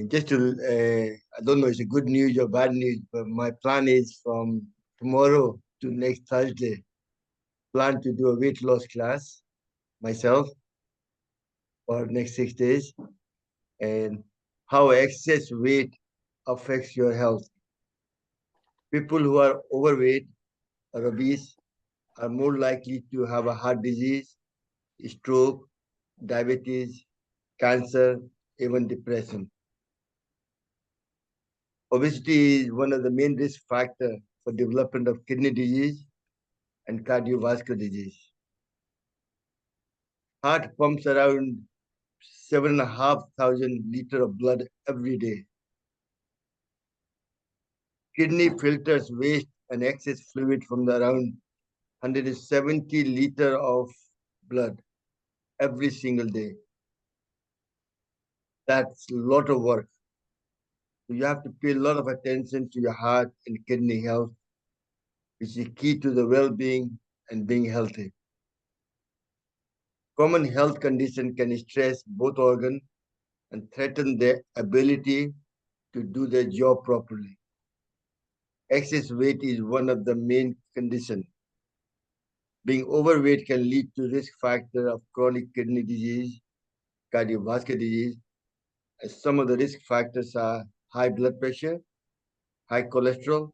just to, I don't know, it's a good news or bad news, but my plan is from tomorrow to next Thursday, plan to do a weight loss class myself for next 6 days, and how excess weight affects your health. People who are overweight or obese are more likely to have a heart disease, stroke, diabetes, cancer, even depression. Obesity is one of the main risk factors for development of kidney disease and cardiovascular disease. Heart pumps around 7,500 liters of blood every day. Kidney filters waste and excess fluid from the around 170 liters of blood every single day. That's a lot of work. So you have to pay a lot of attention to your heart and kidney health, which is key to the well-being and being healthy. Common health condition can stress both organs and threaten their ability to do their job properly. Excess weight is one of the main conditions. Being overweight can lead to risk factor of chronic kidney disease, cardiovascular disease. Some of the risk factors are high blood pressure, high cholesterol,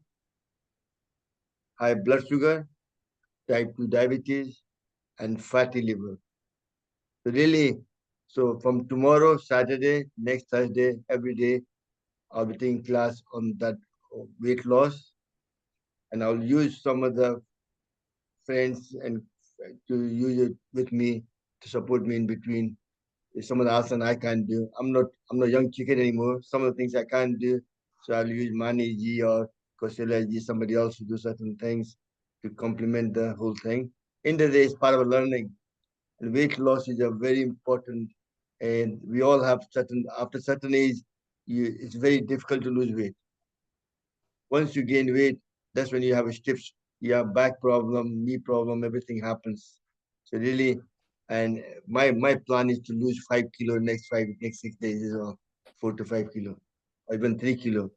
high blood sugar, type 2 diabetes, and fatty liver. So really, so from tomorrow, Saturday, next Thursday, every day, I'll be taking class on that weight loss, and I'll use some of the friends and to use it with me to support me in between. Some of the asana I can't do. I'm not young chicken anymore. Some of the things I can't do, so I'll use Mani ji or Kosela ji, somebody else to do certain things to complement the whole thing. In the day, it's part of learning. And weight loss is a very important, and we all have certain, after certain age, it's very difficult to lose weight. Once you gain weight, that's when you have a stiff, you have back problem, knee problem, everything happens. So really, and my plan is to lose 5 kilo next 6 days as well, 4 to 5 kilo, or even 3 kilo.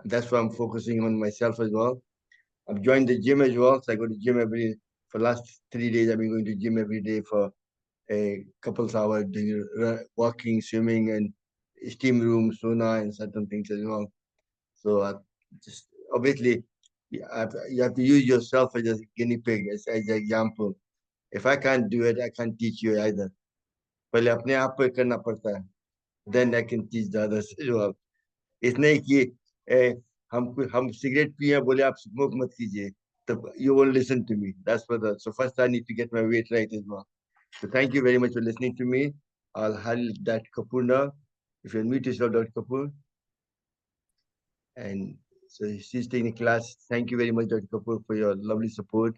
And that's why I'm focusing on myself as well. I've joined the gym as well, so I go to gym for last 3 days. I've been going to gym every day for a couple of hours, doing walking, swimming, and steam room, sauna, and certain things as well. So just obviously, you have to use yourself as a guinea pig, as an example. If I can't do it, I can't teach you either. पहले अपने आप पे करना पड़ता है. Then I can teach the others as well. इस नहीं कि हम सिगरेट पिए बोले आप स्मोक मत कीजिए. तब you won't listen to me. That's what so first I need to get my weight right as well. So thank you very much for listening to me. I'll handle that Kapoor now. If you unmute yourself, Dr. Kapoor. And so she's taking the class. Thank you very much, Dr. Kapoor, for your lovely support.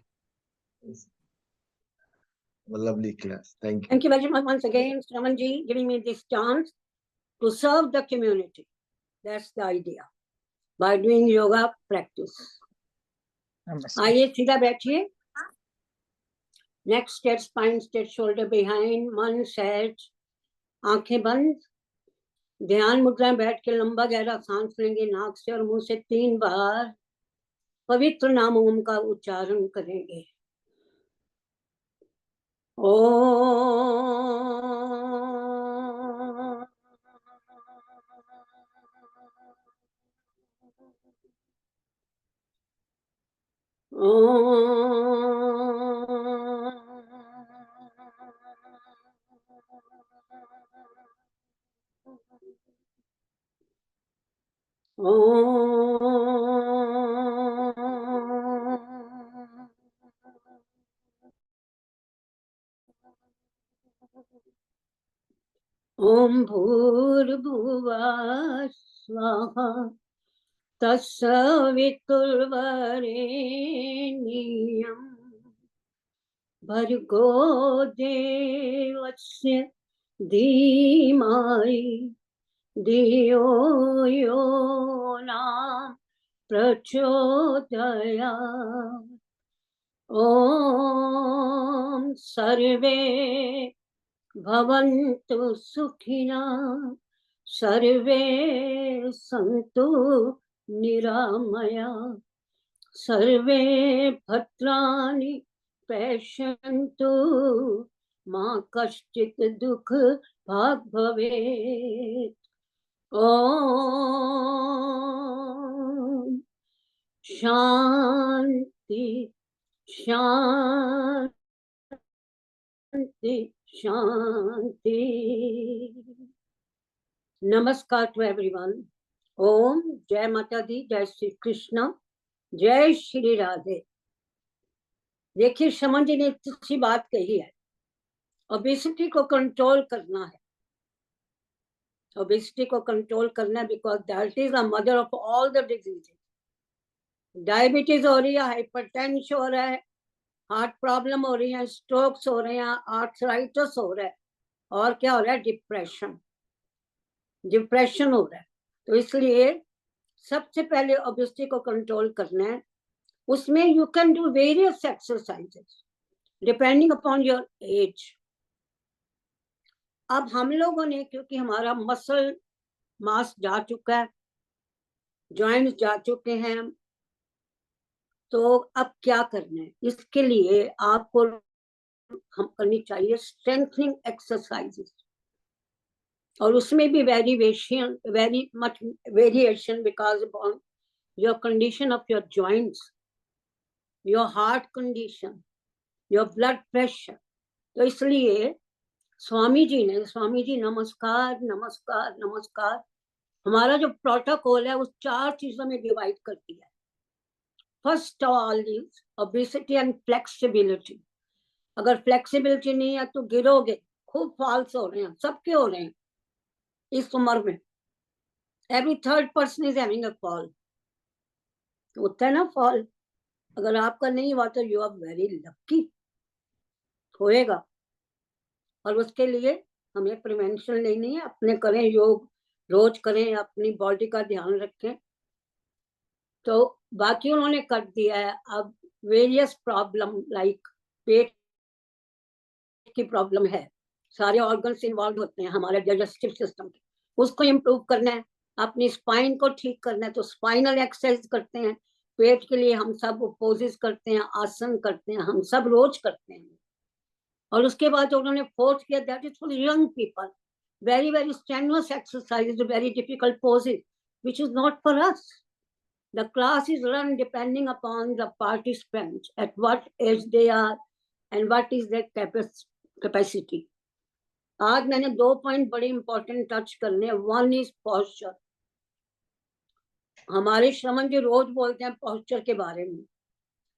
It's a lovely class. Thank you. Thank you very much once again, Ramanji, giving me this chance to serve the community. That's the idea. By doing yoga practice. आइए सीधा बैठिए. Next stretch, spine stretch, shoulder behind, मन set, आंखें बंद. ध्यान मुद्रा में बैठ के लंबा गहरा सांस लेंगे नाक से और मुंह से 3 बार पवित्र नाम ओम का उच्चारण करेंगे. ओम ओम भूर्भुवः स्वाहा तत्सवितुर्वरेण्यं भर्गो देवस्य धीमहि धियो यो न प्रचोदयात्. ॐ सर्वे भवन्तु सुखिनः सर्वे सन्तु निरामया, सर्वे भद्राणि पश्यन्तु, मा कश्चित् दुःख भाग् भवेत्। ओम शांति शांति शांति। नमस्कार टू एवरीवन। ओम जय माता दी, जय श्री कृष्ण, जय श्री राधे। देखिए शमन जी ने अच्छी बात कही है, ओबेसिटी को कंट्रोल करना है, ओबेसिटी को कंट्रोल करना है, because that is the mother of all the diseases. Diabetes हो रही है, हाइपरटेंशन हो रहा है, हार्ट प्रॉब्लम हो रही है, स्ट्रोक्स हो रहे हैं, आर्थराइटिस हो रहा है, और क्या हो रहा है, डिप्रेशन हो रहा है। तो इसलिए सबसे पहले ओबेसिटी को कंट्रोल करना है। उसमें you can do various exercises depending upon your age. अब हम लोगों ने, क्योंकि हमारा मसल मास जा चुका है, जॉइंट्स जा चुके हैं, तो अब क्या करना है, इसके लिए आपको हम करनी चाहिए स्ट्रेंथनिंग एक्सरसाइजेस, और उसमें भी very much variation because of your condition of your joints, your heart condition, your blood pressure. तो इसलिए स्वामी जी नमस्कार नमस्कार नमस्कार, हमारा जो प्रोटोकॉल है उस 4 चीजों में डिवाइड कर दिया है। First of all is obesity and flexibility. अगर फ्लेक्सिबिलिटी नहीं है तो गिरोगे, खूब फॉल्स हो रहे हैं, सबके हो रहे हैं इस उम्र में। Every third person is having a fall, होता है ना फॉल। अगर आपका नहीं हुआ तो यू आर वेरी लकी, होएगा। और उसके लिए हमें प्रिवेंशन लेनी है, अपने करें योग, रोज करें, अपनी बॉडी का ध्यान रखें। तो बाकी उन्होंने कर दिया है। अब वेरियस प्रॉब्लम लाइक पेट की प्रॉब्लम है, सारे ऑर्गन्स इन्वॉल्व होते हैं हमारे डाइजेस्टिव सिस्टम के, उसको इम्प्रूव करना है। अपनी स्पाइन को ठीक करना है तो स्पाइनल एक्सरसाइज करते हैं। पेट के लिए हम सब पोजेस करते हैं, आसन करते हैं, हम सब रोज करते हैं। और उसके बाद जो उन्होंने फोर्थ किया, that is for young people, very very strenuous exercise, very difficult poses which is not for us. The class is run depending upon the participants, at what age they are and what is their capacity. आज मैंने 2 point बड़े important touch करने हैं। One is posture. हमारे श्रमण जी रोज बोलते हैं posture के बारे में।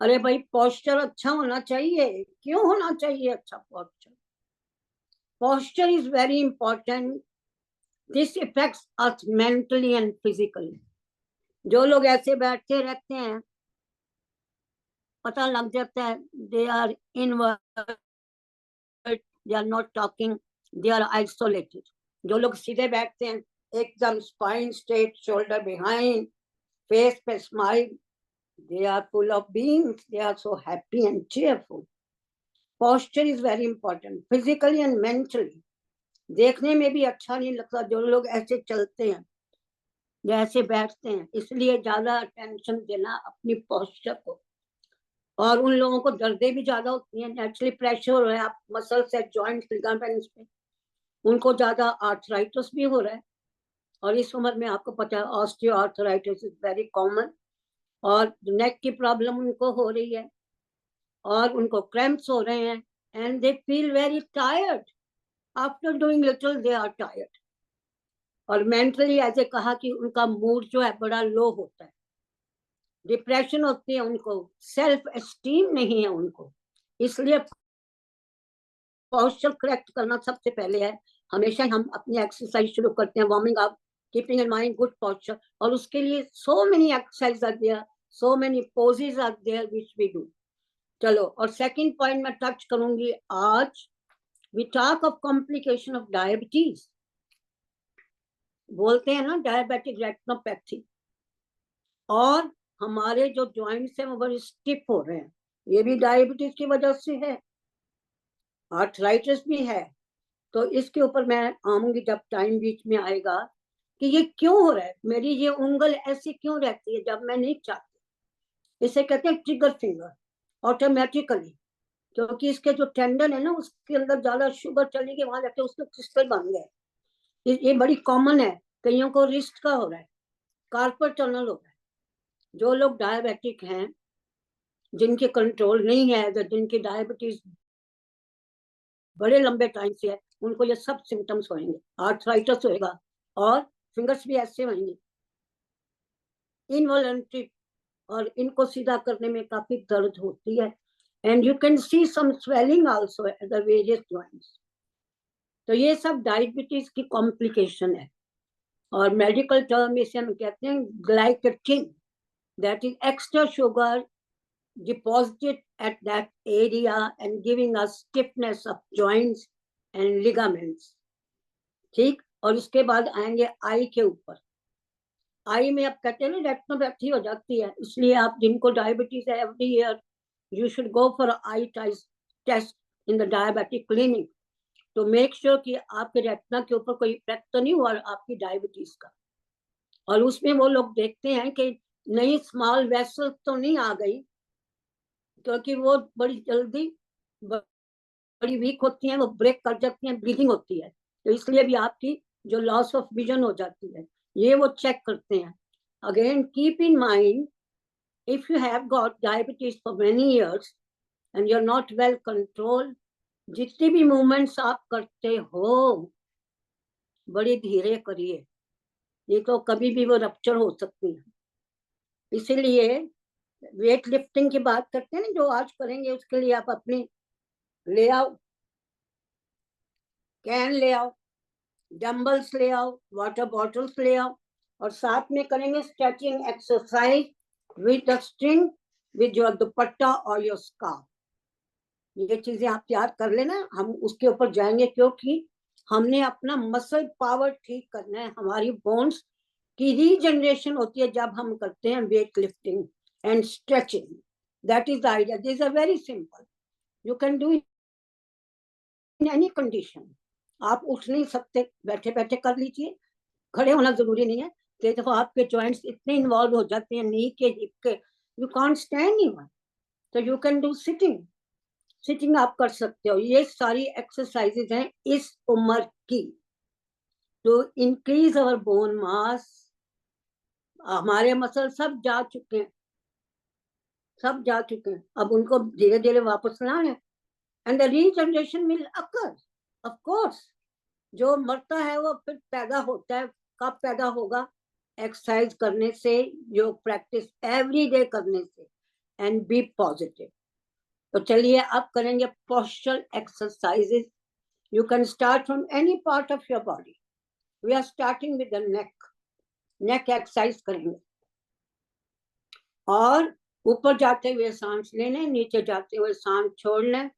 अरे भाई, पॉस्चर अच्छा होना चाहिए। क्यों होना चाहिए अच्छा posture? Posture is very important. This affects us mentally and physically. जो लोग ऐसे बैठते रहते हैं, पता लग जाता है they are invert, they are not talking, they are isolated. जो लोग सीधे बैठते हैं, एकदम spine straight, shoulder behind, face पे smile, they are full of beings, they are so happy and cheerful. Posture is very important, physically and mentally. देखने में भी अच्छा नहीं लगता जो लोग ऐसे चलते हैं, जैसे बैठते हैं। इसलिए ज्यादा अटेंशन देना अपनी पोस्चर को। और उन लोगों को दर्दें भी ज्यादा होती हैं, नेचुरली प्रेशर हो रहा है आप मसल से, जॉइंट, लिगामेंट्स पे, उनको ज्यादा आर्थराइटिस भी हो रहा है। और इस उम्र में आपको पता है osteo arthritis is very common, और नेक की प्रॉब्लम उनको हो रही है, और उनको क्रैम्प्स हो रहे हैं, and they feel very tired after doing little, they are tired. और मेंटली ऐसे कहा कि उनका मूड जो है बड़ा लो होता है, डिप्रेशन होती है उनको, सेल्फ एस्टीम नहीं है उनको। इसलिए पोस्चर करेक्ट करना सबसे पहले है। हमेशा हम अपनी एक्सरसाइज शुरू करते हैं, warming up, keeping in mind good posture, और उसके लिए so many exercise are there, so many poses are there which we do. चलो, और सेकंड पॉइंट मैं टच करूंगी आज। We talk of complication of diabetes. बोलते हैं ना डायबिटिक रेटिनोपैथी, और हमारे जो जॉइंट्स हैं वो बड़े स्टिफ हो रहे हैं, ये भी डायबिटीज की वजह से है। आर्थराइटिस भी है। तो इसके ऊपर मैं आऊंगी जब टाइम बीच में आएगा। कि ये क्यों हो रहा है, मेरी ये उंगल ऐसी क्यों रहती है जब मैं नहीं चाहती। इसे कहते हैं ट्रिगर फिंगर, ऑटोमेटिकली, क्योंकि इसके जो टेंडन है ना उसके अंदर ज्यादा शुगर चली गई, वहां जाके उसमें क्रिस्टल बन गए। ये बड़ी कॉमन है, कईयों को रिस्ट का हो रहा है, कार्पल टनल हो रहा है। जो लोग डायबिटिक हैं, जिनके कंट्रोल नहीं है, जिनकी डायबिटीज बड़े लंबे टाइम से है, उनको ये सब सिम्टम्स होंगे, आर्थराइटिस होएगा और फिंगर्स भी ऐसे होंगे इनवॉलंटरी, और इनको सीधा करने में काफी दर्द होती है। And you can see some swelling also at the various joints. तो ये सब डायबिटीज की कॉम्प्लिकेशन है, और मेडिकल टर्म इसे हम कहते हैं glycation, that is extra sugar deposited at that area and giving us stiffness of joints and ligaments। ठीक, और इसके बाद आएंगे आई के ऊपर। आई में आप कहते हैं ना रेटिनोपैथी हो जाती है, इसलिए आप जिनको डायबिटीज है every year you should go for eye test in the diabetic clinic to make sure कि आपके रेटिना के ऊपर कोई इफेक्ट तो नहीं हुआ आपकी डायबिटीज का। और उसमें वो लोग देखते हैं कि नई स्मॉल वेसल तो नहीं आ गई, क्योंकि वो बड़ी जल्दी बड़ी वीक होती हैं, वो ब्रेक कर जाती हैं, ब्लीडिंग होती है, तो इसलिए भी आपकी जो लॉस ऑफ विजन हो जाती है, ये वो चेक करते हैं। Again keep in mind, if you have got diabetes for many years and you are not well control, जितनी भी मूवमेंट्स आप करते हो बड़ी धीरे करिए, ये तो कभी भी वो रप्चर हो सकती है। इसीलिए वेट लिफ्टिंग की बात करते हैं ना, जो आज करेंगे उसके लिए आप अपनी ले आओ, कैन ले आओ, डंबल्स ले आओ, वाटर बॉटल्स ले आओ, और साथ में करेंगे stretching exercise with the string, with your दुपट्टा और योर स्कार्फ। ये चीजें आप तैयार कर लेना, हम उसके ऊपर जाएंगे, क्योंकि हमने अपना मसल पावर ठीक करना है। हमारी बोन्स की रीजनरेशन होती है जब हम करते हैं weight lifting and stretching. That is the idea. This are very simple, you can do in any condition. आप उठ नहीं सकते, बैठे बैठे कर लीजिए, खड़े होना जरूरी नहीं है। कई दफा आपके जॉइंट्स इतने इन्वॉल्व हो जाते हैं, नी के हिप के, यू कांट स्टैंड इवन, तो you can do sitting. Sitting आप कर सकते हो। ये सारी एक्सरसाइजेज हैं इस उम्र की, to increase our bone mass. हमारे मसल सब जा चुके हैं, सब जा चुके हैं, अब उनको धीरे धीरे वापस लाना है। And the regeneration will occur, of course. जो मरता है वो फिर पैदा होता है, कब पैदा होगा? एक्सरसाइज करने से, योग प्रैक्टिस एवरी डे करने से, एंड बी पॉजिटिव। तो चलिए अब करेंगे postural exercises. You can start from any part of your body. We are starting with the neck. Neck exercise करेंगे, और ऊपर जाते हुए सांस लेने, नीचे जाते हुए सांस छोड़ने।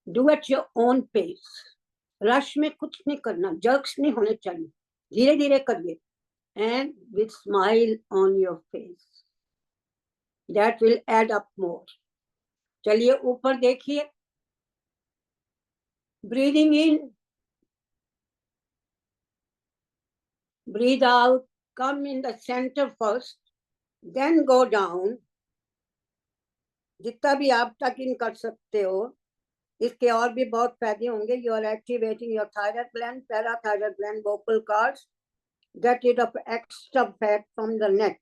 Do at your own pace, rush में कुछ नहीं करना, जर्क्स नहीं होने चाहिए, धीरे धीरे करिए, and with smile on your face, that will add up more. चलिए ऊपर देखिए, breathing in, breathe out, come in the centre first, then go down. जितना भी आप टक इन कर सकते हो, इसके और भी बहुत फायदे होंगे। You are activating your thyroid gland, parathyroid gland, vocal cords, get rid of extra fat from the neck,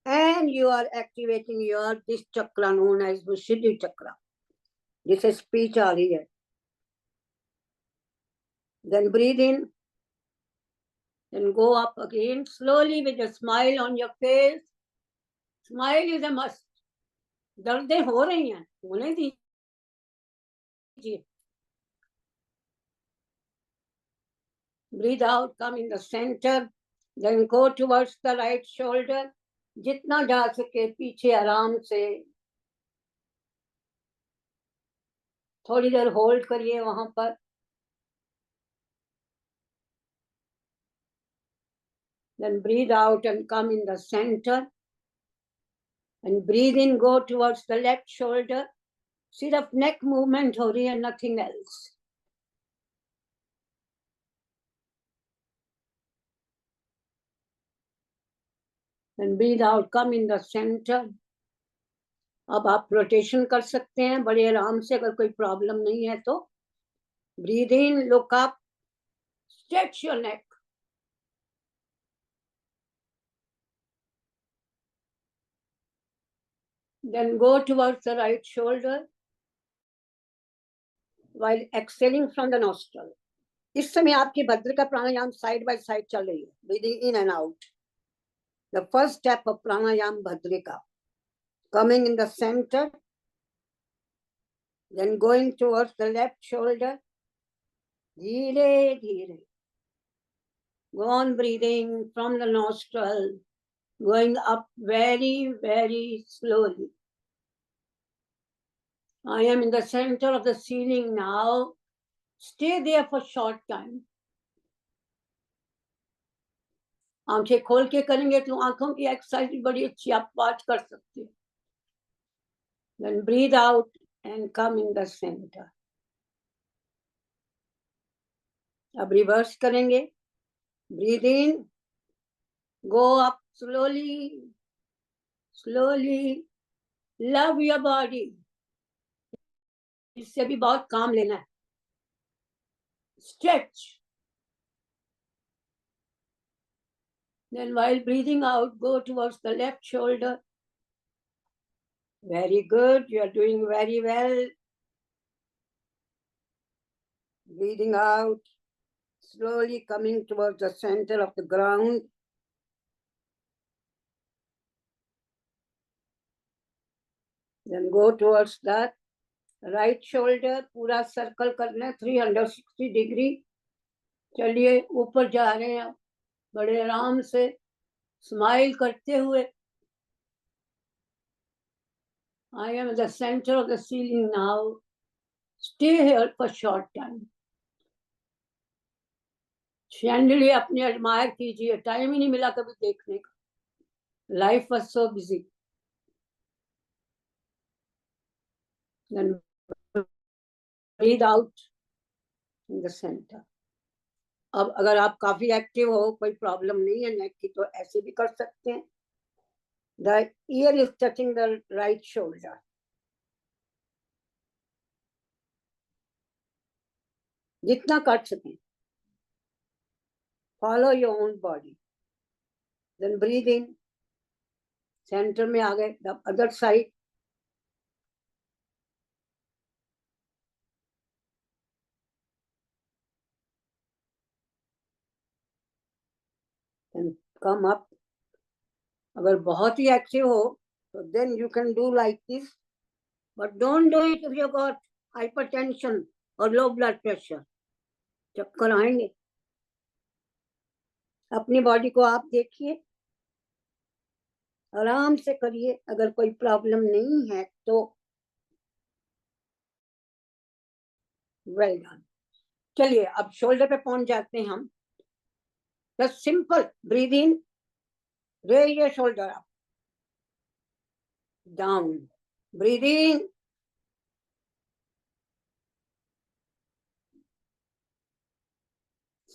and you are activating your this chakra known as Vishuddhi chakra, जिसे स्पीच आ रही है। Then breathe in, then go up again slowly with a smile on your face. Smile is a must. दर्दें हो रही हैं, होने दीजिए। Breathe out, come in the center, then go towards the right shoulder. जितना जा सके पीछे आराम से थोड़ी देर होल्ड करिए वहां पर। Then breathe out and come in the center, and breathe in, go towards the left shoulder. सिर्फ neck movement हो रही है, nothing else. Then breathe out, come in the center. अब आप रोटेशन कर सकते हैं बड़े आराम से, अगर कोई प्रॉब्लम नहीं है तो. Breathe in, look up, stretch your neck. Then go towards the right shoulder while exhaling from the nostril. इस समय आपकी भद्रिका प्राणायाम साइड बाय साइड चल रही है. Breathing in and out. The first step of pranayam bhadrika. Coming in the center, then going towards the left shoulder. Dheere, dheere. Go on breathing from the nostril, going up very, very slowly. I am in the center of the ceiling now. Stay there for short time. आंखें खोल के करेंगे तो आंखों की exercise बड़ी अच्छी आप वाच कर सकते हैं. Then breathe out and come in the center. अब रिवर्स करेंगे. Breathe in, go up slowly, slowly. Love your body. इससे भी बहुत काम लेना है. Stretch. Then while breathing out, go towards the left shoulder. Very good. You are doing very well. Breathing out, slowly coming towards the center of the ground. Then go towards that right shoulder. पूरा circle करना है 360 degree. चलिए ऊपर जा रहे हैं बड़े आराम से, स्माइल करते हुए. I am at the center of the ceiling now. Stay here for short time. शैंडलिए अपने एडमायर कीजिए. टाइम ही नहीं मिला कभी देखने का. Life was so busy. Then breathe out in the center. अब अगर आप काफी एक्टिव हो, कोई प्रॉब्लम नहीं है नेक की, तो ऐसे भी कर सकते हैं. The ear is touching the right shoulder. जितना कर सकें. Follow your own body. Then breathe in. Center में आ गए. The other side. And come up. अगर बहुत ही एक्टिव हो तो then you can do like this, but don't do it if you got hypertension or low blood pressure. चक्कर आएंगे. अपनी body को आप देखिए, आराम से करिए. अगर कोई प्रॉब्लम नहीं है तो वेल डन. चलिए अब शोल्डर पे पहुंच जाते हैं हम. Just simple. Breathe in, raise your shoulder up, down. Breathe in,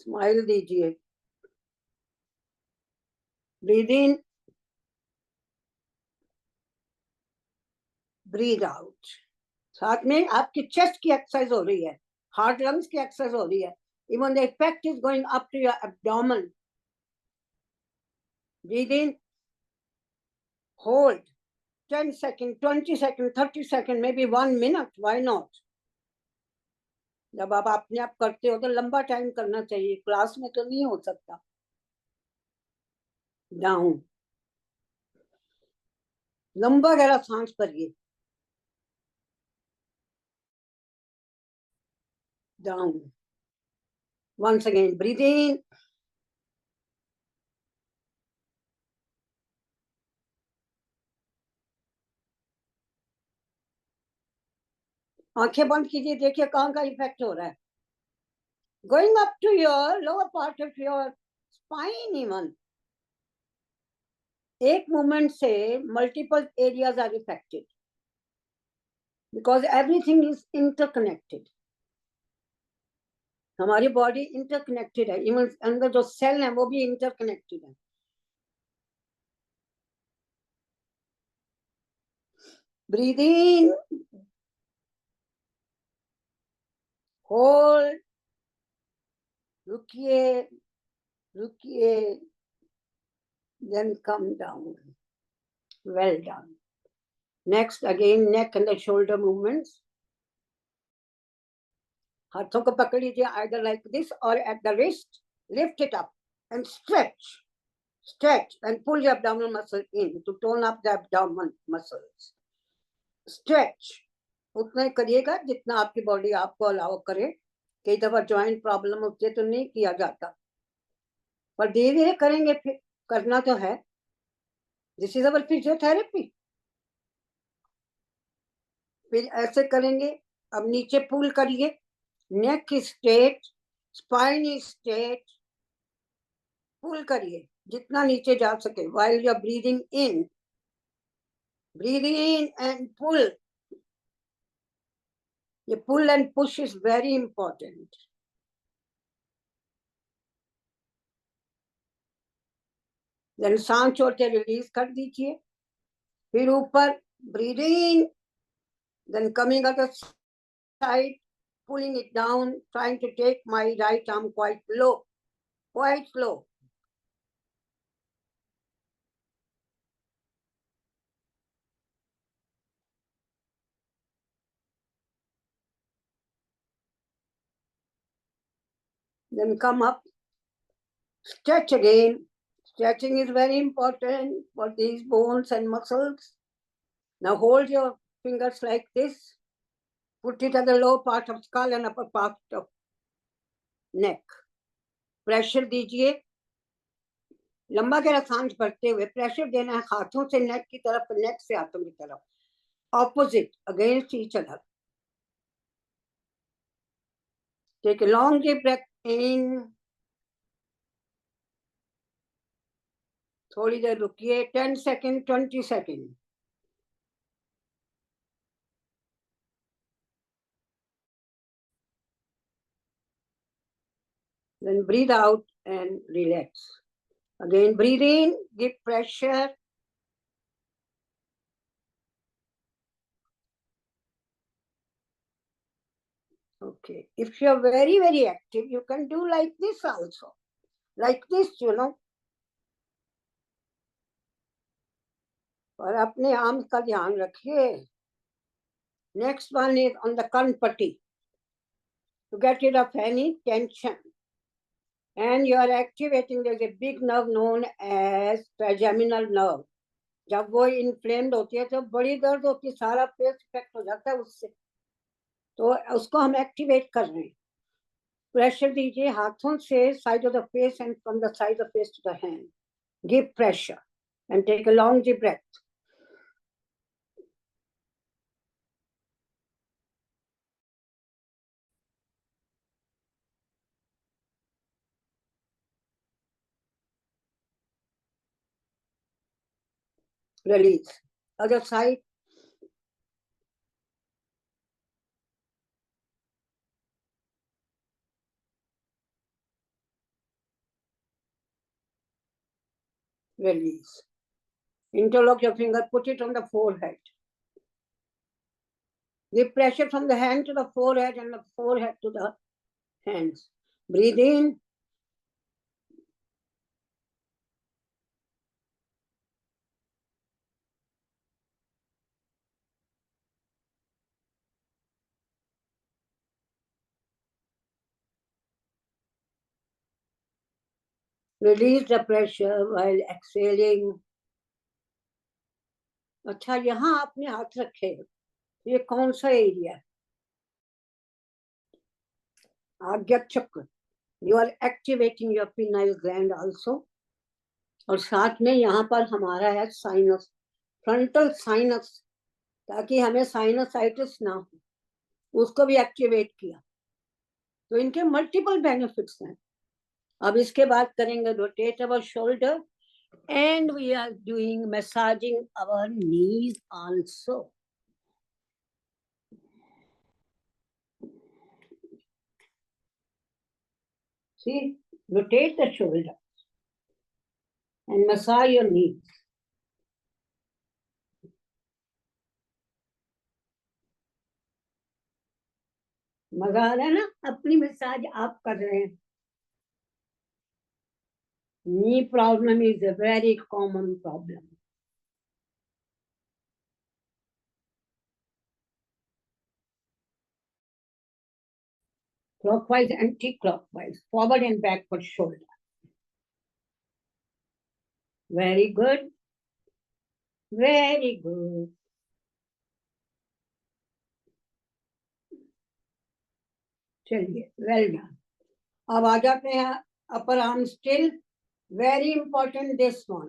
smile दीजिए. Breathe in, breathe out. साथ में आपकी चेस्ट की एक्सरसाइज हो रही है, हार्ट लंग्स की एक्सरसाइज हो रही है. Even the effect is going up to your abdomen. Breathe in, hold 10 seconds, 20 seconds, 30 seconds, maybe 1 minute. Why not? जब आप अपने आप करते हो तो लंबा टाइम करना चाहिए. क्लास में तो नहीं हो सकता. डाउन. लंबा गहरा सांस भरिए. Down. Once again, breathe in. आंखें बंद कीजिए. देखिए कहाँ का इफेक्ट हो रहा है. Going up to your lower part of your spine even. एक मूवमेंट से multiple areas are affected because everything is interconnected. हमारी बॉडी इंटरकनेक्टेड है. इवन अंदर जो सेल है वो भी इंटरकनेक्टेड है. Breathe in. Hold. रुकिए, रुकिए. Then come down. Well done. Next, again, neck and the shoulder movements. हाथों को पकड़ लीजिए, either like this or at the wrist. Lift it up and stretch. Stretch and pull your abdominal muscle in to tone up the abdominal muscles. Stretch. उतना ही करिएगा जितना आपकी body आपको allow करे. कई दफा जॉइंट प्रॉब्लम होती है तो नहीं किया जाता, पर धीरे धीरे करेंगे, फिर करना तो है. This is our physiotherapy. फिर ऐसे करेंगे. अब नीचे पुल करिए. Neck is straight, spine is straight. Pull करिए जितना नीचे जा सके. While you are breathing in, breathe in and pull. ये pull and push is very important. Then सांस छोड़ते रिलीज कर दीजिए. फिर ऊपर breathe in, then coming at the side, pulling it down, trying to take my right arm quite low, quite low. Then come up, stretch again. Stretching is very important for these bones and muscles. Now hold your fingers like this. Put it at the lower part of skull and upper part of neck. Pressure दीजिए. लंबा गहरा सांस भरते हुए pressure देना है हाथों से नेक की तरफ, नेक से हाथों की तरफ, opposite, against each other. Take a long deep breath in. थोड़ी देर रुकिए, 10 second, 20 second. Then breathe out and relax. Again, breathe in, give pressure. Okay. If you're very, very active, you can do like this also. Like this, you know. और अपने arm का ध्यान रखिए. Next one is on the kanpati. To get rid of any tension. And you are activating, there's a big nerve known as trigeminal nerve. जब वो inflamed होती है तो बड़ी दर्द होती है, सारा फेस इफेक्ट हो जाता है उससे. तो उसको हम एक्टिवेट कर रहे हैं. प्रेशर दीजिए हाथों से, side of the face and from the side of face to the hand. Give pressure and take a long deep breath. Release. Other side. Release. Interlock your finger, put it on the forehead. Give pressure from the hand to the forehead and the forehead to the hands. Breathe in. Release the pressure while exhaling. अच्छा, यहाँ आपने हाथ रखे, ये कौन सा area है? आज्ञा चक्र. You are activating your pineal gland also. और साथ में यहाँ पर हमारा है साइनस, फ्रंटल साइनस, ताकि हमें साइनसाइटिस ना हो, उसको भी एक्टिवेट किया. तो इनके मल्टीपल बेनिफिट्स हैं. अब इसके बाद करेंगे rotate our shoulder and we are doing massaging our knees also. See, rotate the shoulder and massage your knees. मजा आ रहा है ना? अपनी मसाज आप कर रहे हैं। Knee problem is a very common problem. Clockwise, anti-clockwise, forward and backward shoulder. Very good. Very good. चलिए, well done. अब आ जाते हैं upper arm still. Very important this one.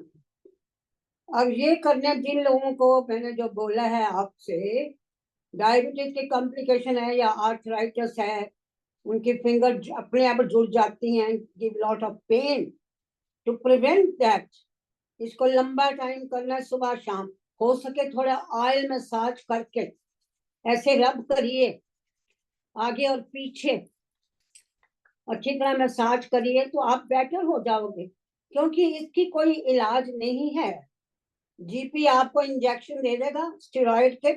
अब ये करना जिन लोगों को मैंने जो बोला है आपसे, डायबिटीज की कॉम्प्लिकेशन है या आर्थराइटिस है, उनकी फिंगर अपने आप जुड़ जाती हैं, give lot of pain. To prevent that, इसको लंबा टाइम करना है, सुबह शाम। हो सके थोड़ा ऑयल मसाज करके ऐसे रब करिए आगे और पीछे, अच्छी तरह मसाज करिए तो आप बेटर हो जाओगे, क्योंकि इसकी कोई इलाज नहीं है। जीपी आपको इंजेक्शन दे देगा स्टेरॉइड के,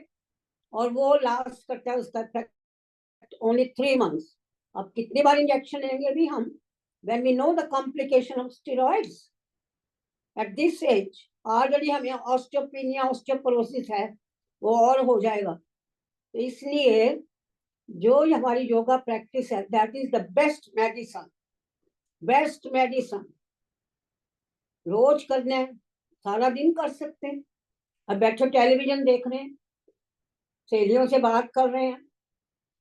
और वो लास्ट करता है उसका इफेक्ट ओनली 3 मंथ्स। अब कितनी बार इंजेक्शन लेंगे भी हम, when we know the complication of steroids at this age, already हमें ऑस्टियोपेनिया ऑस्टियोपोरोसिस है, वो और हो जाएगा। तो इसलिए जो हमारी योगा प्रैक्टिस है, that is the best medicine. Best medicine रोज करना है, सारा दिन कर सकते हैं। अब बैठे टेलीविजन देख रहे हैं, सहेलियों से बात कर रहे हैं,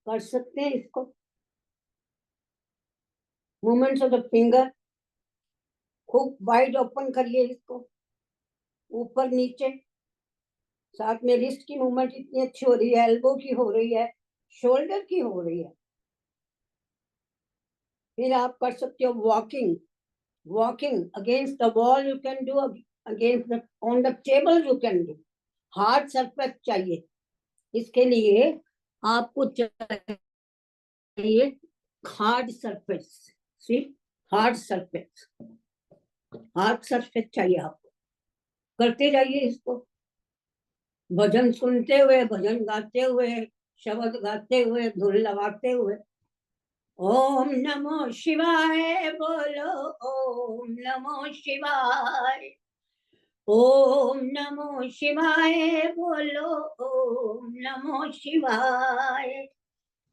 कर सकते हैं इसको। मूवमेंट्स ऑफ द फिंगर खूब वाइड ओपन करिए इसको, ऊपर नीचे, साथ में रिस्ट की मूवमेंट इतनी अच्छी हो रही है, एल्बो की हो रही है, शोल्डर की हो रही है। फिर आप कर सकते हो walking. Walking against the wall you can do, against on the table you can do. Hard surface चाहिए इसके लिए, आपको चाहिए हार्ड सरफेस। सी, हार्ड सरफेस, हार्ड सरफेस चाहिए आपको। करते जाइए इसको, भजन सुनते हुए, भजन गाते हुए, शब्द गाते हुए, धुन लगाते हुए। ओम नमो शिवाय बोलो, ओम नमो शिवाय, ओम नमो शिवाय बोलो, ओम नमो शिवाय,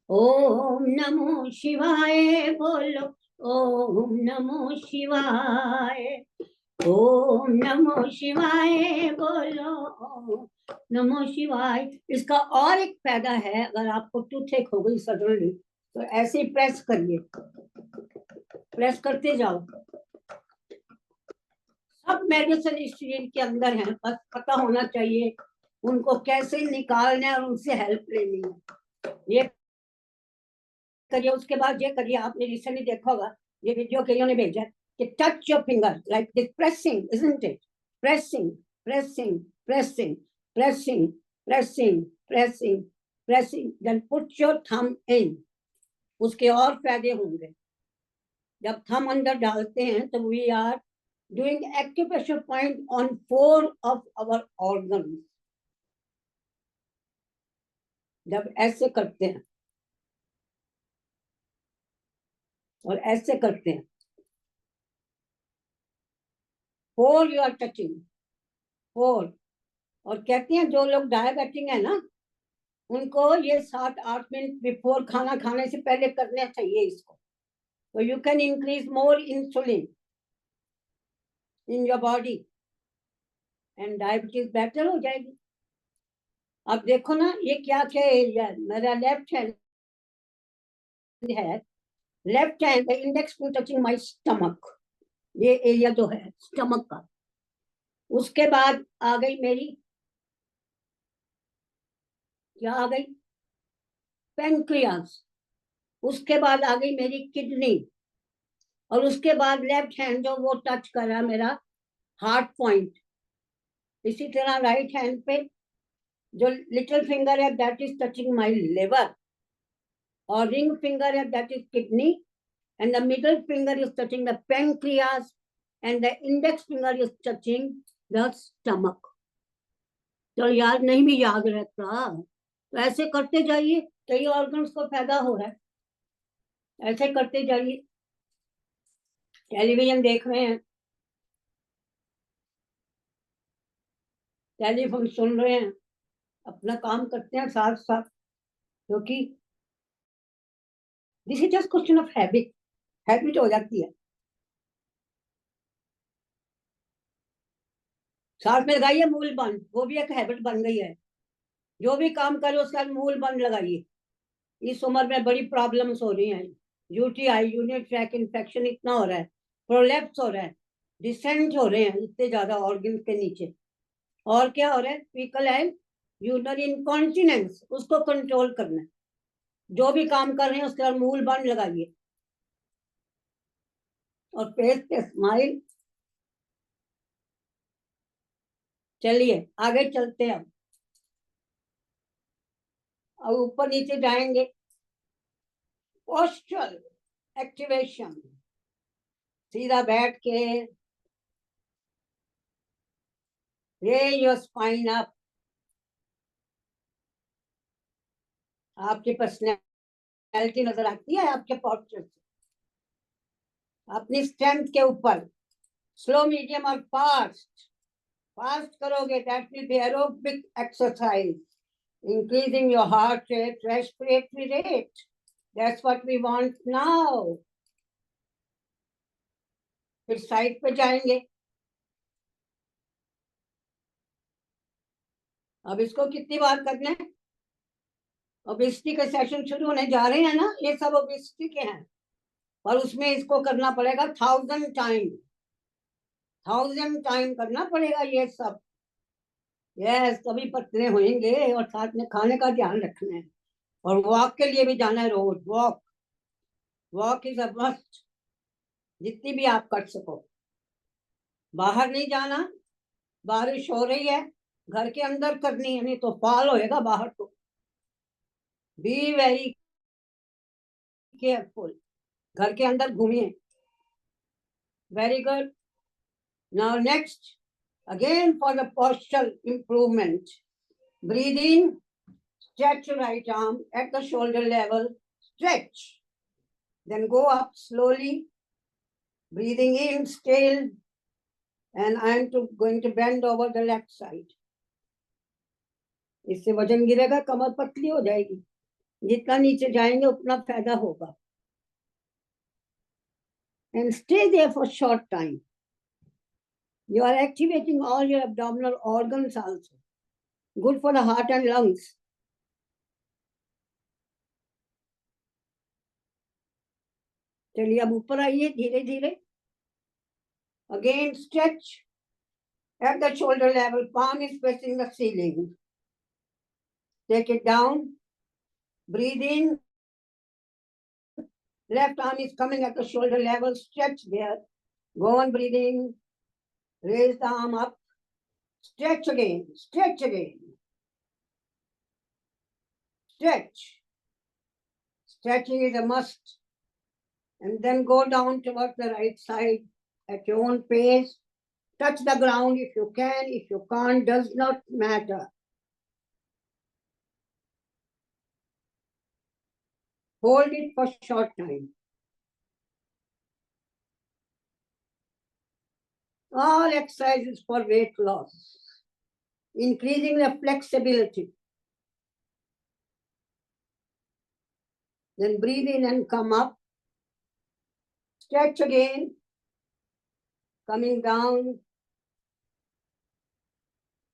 ओम नमो शिवाय बोलो, ओम नमो शिवाय, ओम नमो शिवाय बोलो, ओम नमो शिवाय। इसका और एक फायदा है, अगर आपको टूथेक हो गई सडनली, तो ऐसे प्रेस करिए, प्रेस करते जाओ। सब मेडिसिन इस शरीर के अंदर है, बस पता होना चाहिए उनको कैसे निकालना है और उनसे हेल्प लेनी है। ये करिए, उसके बाद ये करिए। आपने रिसेंटली देखा होगा, ये वीडियो कईयों ने भेजा है कि touch your finger like this, pressing, isn't it? Pressing, pressing, pressing, pressing, pressing, pressing, pressing, then put your thumb in. उसके और फायदे होंगे। जब थंब अंदर डालते हैं तो we are doing acupressure point on 4 of our organs। जब ऐसे करते हैं और ऐसे करते हैं, 4 you are touching, 4। और कहते हैं जो लोग डायबिटिक है ना, उनको ये 7-8 मिनट बिफोर खाना खाने से पहले करना चाहिए इसको, तो you can increase more insulin in your body and diabetes better हो जाएगी। अब देखो ना, ये क्या क्या एरिया है। मेरा लेफ्ट हैंड है, left hand index touching my stomach, ये एरिया जो है स्टमक का। उसके बाद आ गई मेरी, क्या आ गई? पेनक्रियास। उसके बाद आ गई मेरी किडनी, और उसके बाद लेफ्ट हैंड जो वो टच कर रहा मेरा हार्ट पॉइंट। इसी तरह राइट हैंड पे जो लिटिल फिंगर है, that is touching my liver, और रिंग फिंगर है, that is kidney, and the middle finger is touching the pancreas, and the index finger is touching the stomach। तो याद नहीं भी याद रहता, तो ऐसे करते जाइए, कई ऑर्गन्स को फायदा हो रहा है। ऐसे करते जाइए। टेलीविजन देख रहे हैं, टेलीफोन सुन रहे हैं, अपना काम करते हैं साथ साथ, क्योंकि this is just question of habit. Habit हो जाती है। साथ में लगाइए मूल बंद, वो भी एक हैबिट बन गई है। जो भी काम करे उसका मूल बंद लगाइए। इस उम्र में बड़ी प्रॉब्लम्स हो रही हैं। यूटीआई, यूरिनरी ट्रैक इन्फेक्शन इतना हो रहा है, प्रोलैप्स हो रहा है, डिसेंट हो रहे हैं इतने ज्यादा ऑर्गन के नीचे। और क्या हो रहा है, फीकल एंड यूरिनरी इनकॉन्टिनेंस, उसको कंट्रोल करना है। जो भी काम कर रहे हैं उसके बाद मूल बंद लगाइए और फेस पे स्माइल। चलिए आगे चलते हैं। अब ऊपर नीचे जाएंगे। पोस्चरल एक्टिवेशन, सीधा बैठ के raise your spine up। आपकी पर्सनैलिटी नजर आती है आपके पोस्चर से, अपनी स्ट्रेंथ के ऊपर। स्लो, मीडियम और फास्ट। फास्ट करोगे that will be aerobic exercise, increasing your heart rate, respiratory rate. That's what we want now. फिर साइड पे जाएंगे। अब इसको कितनी बार करना है? ओबेसिटी के सेशन शुरू होने जा रहे हैं ना, ये सब ओबेसिटी के हैं, और उसमें इसको करना पड़ेगा 1000 टाइम। 1000 टाइम करना पड़ेगा ये सब। यस, तभी पतले होंगे। और साथ में खाने का ध्यान रखना है, और वॉक के लिए भी जाना है रोज। Walk, walk is a must, जितनी भी आप कर सको। बाहर नहीं जाना, बारिश हो रही है, घर के अंदर करनी है, नहीं तो फॉल होएगा बाहर तो। बी वेरी केयरफुल, घर के अंदर घूमिए। Very good. Now next, again for the postural improvement, breathe in, stretch your right arm at the shoulder level, stretch, then go up slowly, breathing in still, and I am going to bend over the left side. इससे वजन गिरेगा, कमर पतली हो जाएगी। जितना नीचे जाएंगे उतना फायदा होगा। And stay there for short time. You are activating all your abdominal organs also. Good for the heart and lungs. चलिए अब ऊपर आइए धीरे धीरे। Again stretch at the shoulder level, palm is pressing the ceiling. Take it down. Breathe in. Left arm is coming at the shoulder level. Stretch there. Go on breathing. Raise the arm up. Stretch again. Stretch again. Stretch. Stretching is a must. And then go down towards the right side at your own pace. Touch the ground if you can. If you can't, does not matter. Hold it for short time. All exercises for weight loss, increasing the flexibility. Then breathe in and come up. Stretch again. Coming down.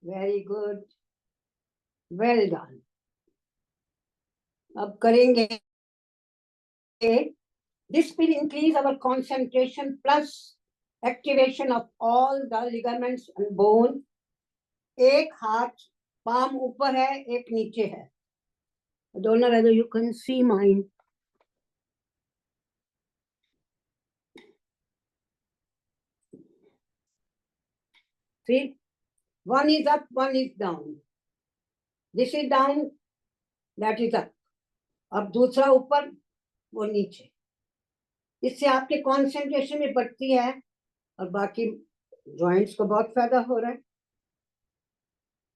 Very good. Well done. अब करेंगे. This will increase our concentration plus activation of all the ligaments and bone. एक हाथ palm ऊपर है, एक नीचे है. I don't know whether you can see mine. See, one is up, one is down. This is down, that is up. अब दूसरा ऊपर, वो नीचे. इससे आपके कॉन्सेंट्रेशन में बढ़ती है और बाकी जॉइंट्स को बहुत फायदा हो रहा है.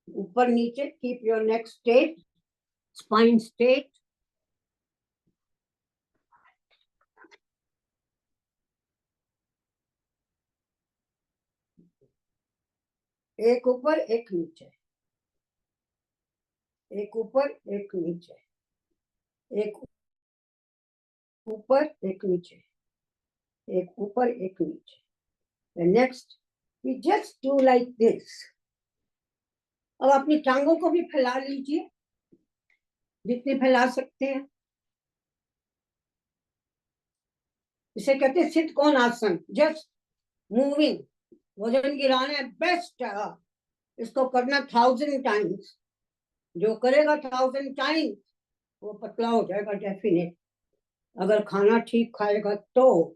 ऊपर नीचे, keep your neck straight, spine straight. एक ऊपर एक नीचे, एक ऊपर एक नीचे, एक ऊपर एक नीचे, एक ऊपर एक नीचे। Next we just do like this. अब अपनी टांगों को भी फैला लीजिए जितनी फैला सकते हैं। इसे कहते हैं सिद्ध कोण आसन, जस्ट मूविंग। वजन गिराना है, बेस्ट है। इसको करना 1000 टाइम्स। जो करेगा 1000 टाइम्स वो पतला हो जाएगा डेफिनेट, अगर खाना ठीक खाएगा तो।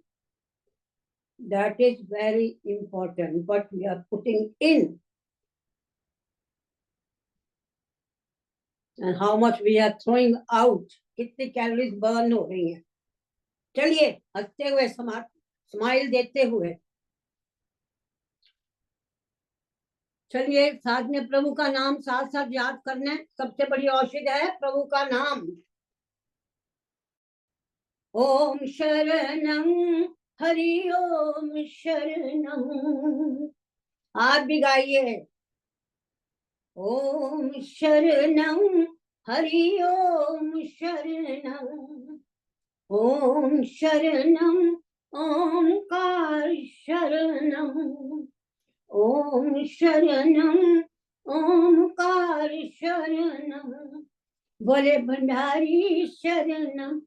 That is very important, but we are putting in and how much we are throwing out, कितनी कैलोरीज बर्न हो रही हैं। चलिए हंसते हुए, स्माइल देते हुए चलिए, साथ में प्रभु का नाम साथ साथ याद करना है। सबसे बड़ी औषधि है प्रभु का नाम। ओम शरणं हरि ओम शरणं। आप भी गाइए। ओम शरणं हरि ओम शरणं। ओम शरणं ओंकार शरणं। ओम शरणं ओंकार शरणं। भोले भंडारी शरणं,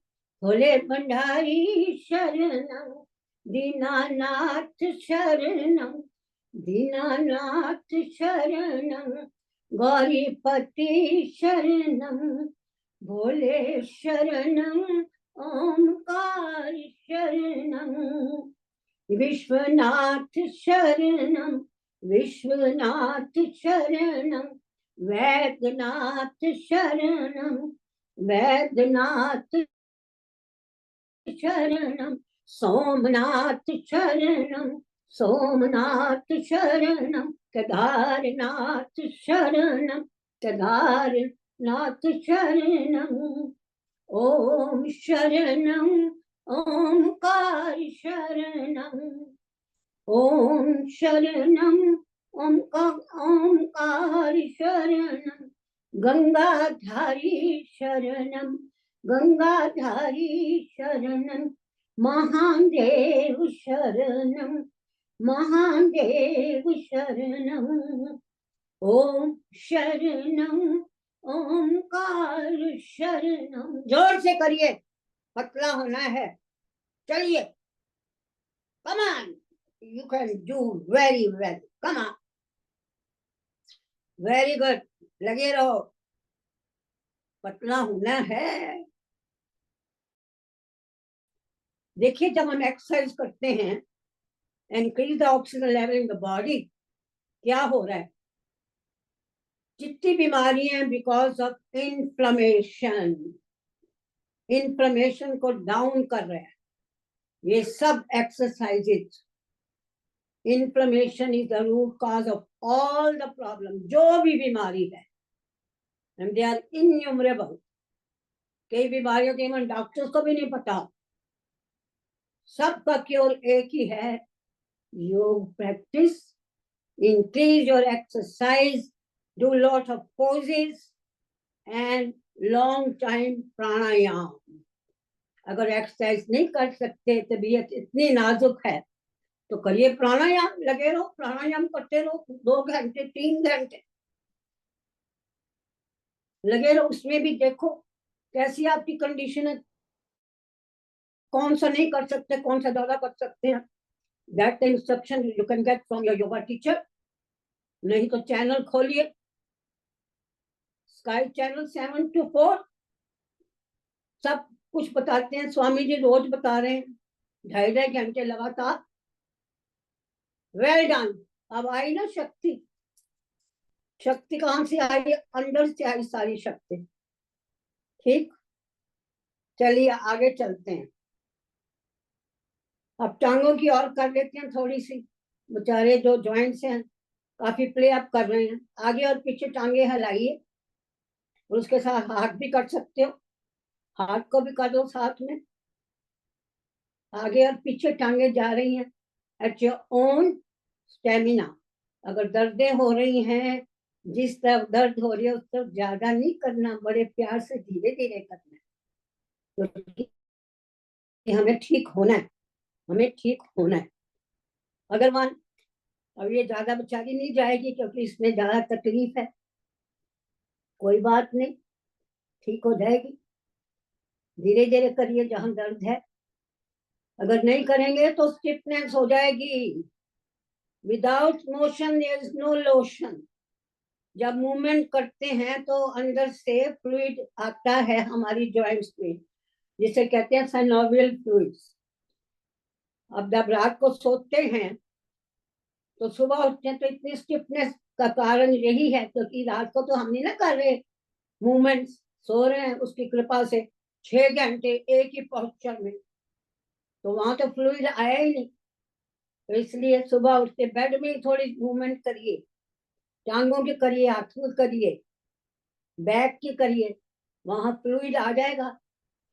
भोले भंडारी शरणं। दीनानाथ शरणं, दीनानाथ शरणं। गौरीपति शरणं, भोले शरणं ओंकार शरणं। विश्वनाथ शरणं, विश्वनाथ शरणं। वैद्यनाथ शरणं, वैद्यनाथ शरणं। सोमनाथ शरणं, सोमनाथ शरणं। केदारनाथ शरणं, केदारनाथ शरणं। ओम शरणं ओंकार शरणं। ओम शरणं ओंकार शरणं। गंगाधारी शरणं, गंगाधारी शरणं। महादेव शरणं, महादेव शरणं। ओम शरणं ओंकार शरणं। जोर से करिए, पतला होना है। चलिए, come on, you can do very well, come on, very good. लगे रहो, पतला होना है। देखिए, जब हम एक्सरसाइज करते हैं, increase the oxygen level in the body, क्या हो रहा है? जितनी बीमारियां बिकॉज ऑफ इन्फ्लेमेशन, इन्फ्लेमेशन को डाउन कर रहे हैं ये सब exercises. Inflammation is the root cause of all the problem, जो भी बीमारी है, एंड दे आर इन्यूमरेबल। कई बीमारियों के इवन डॉक्टर्स को भी नहीं पता। सबका क्योर एक ही है, योग practice, increase your exercise, do lot of poses and long time pranayam। अगर एक्सरसाइज नहीं कर सकते, तबीयत इतनी नाजुक है, तो करिए प्राणायाम। लगे रहो, प्राणायाम करते रहो 2 घंटे 3 घंटे लगे रहो। उसमें भी देखो कैसी आपकी कंडीशन है, कौन सा नहीं कर सकते, कौन सा ज्यादा कर सकते हैं। That instruction you can get from your yoga teacher. नहीं तो चैनल खोलिए, स्काई चैनल 7 to 4, सब कुछ बताते हैं। स्वामी जी रोज बता रहे हैं, 2.5 घंटे लगातार। Well done. अब आई ना शक्ति, शक्ति कहां से आई? अंदर से आई सारी शक्ति। ठीक, चलिए आगे चलते हैं। अब टांगों की और कर लेते हैं थोड़ी सी। बेचारे जो जॉइंट्स हैं काफी प्ले अप कर रहे हैं। आगे और पीछे टांगे हिलाइए, और उसके साथ हाथ भी कर सकते हो, हाथ को भी कर दो साथ में। आगे और पीछे टांगे जा रही हैं एट योर ओन स्टेमिना। अगर दर्दें हो रही हैं, जिस तरफ दर्द हो रही है उस तरफ ज्यादा नहीं करना, बड़े प्यार से धीरे धीरे करना, क्योंकि हमें ठीक होना है, हमें ठीक होना है। अगर मान अब ये ज्यादा बेचारी नहीं जाएगी क्योंकि इसमें ज्यादा तकलीफ है, कोई बात नहीं, ठीक हो जाएगी। धीरे धीरे करिए जहां दर्द है, अगर नहीं करेंगे तो स्टिफनेस हो जाएगी। Without motion there is no lotion. जब मूवमेंट करते हैं तो अंदर से फ्लूइड आता है हमारी जॉइंट्स में, जिसे कहते हैं साइनोवियल फ्लूइड्स। अब जब रात को सोते हैं तो सुबह उठते हैं तो इतनी स्टिफनेस का कारण यही है, क्योंकि रात को तो हम नहीं ना कर रहे मूवमेंट्स, सो रहे हैं उसकी कृपा से 6 घंटे एक ही पोस्चर में, तो वहां तो फ्लूइड आया ही नहीं। तो इसलिए सुबह उठते बेड में ही थोड़ी मूवमेंट करिए, टांगों की करिए, हाथों की करिए, बैक की करिए, वहां फ्लूइड आ जाएगा।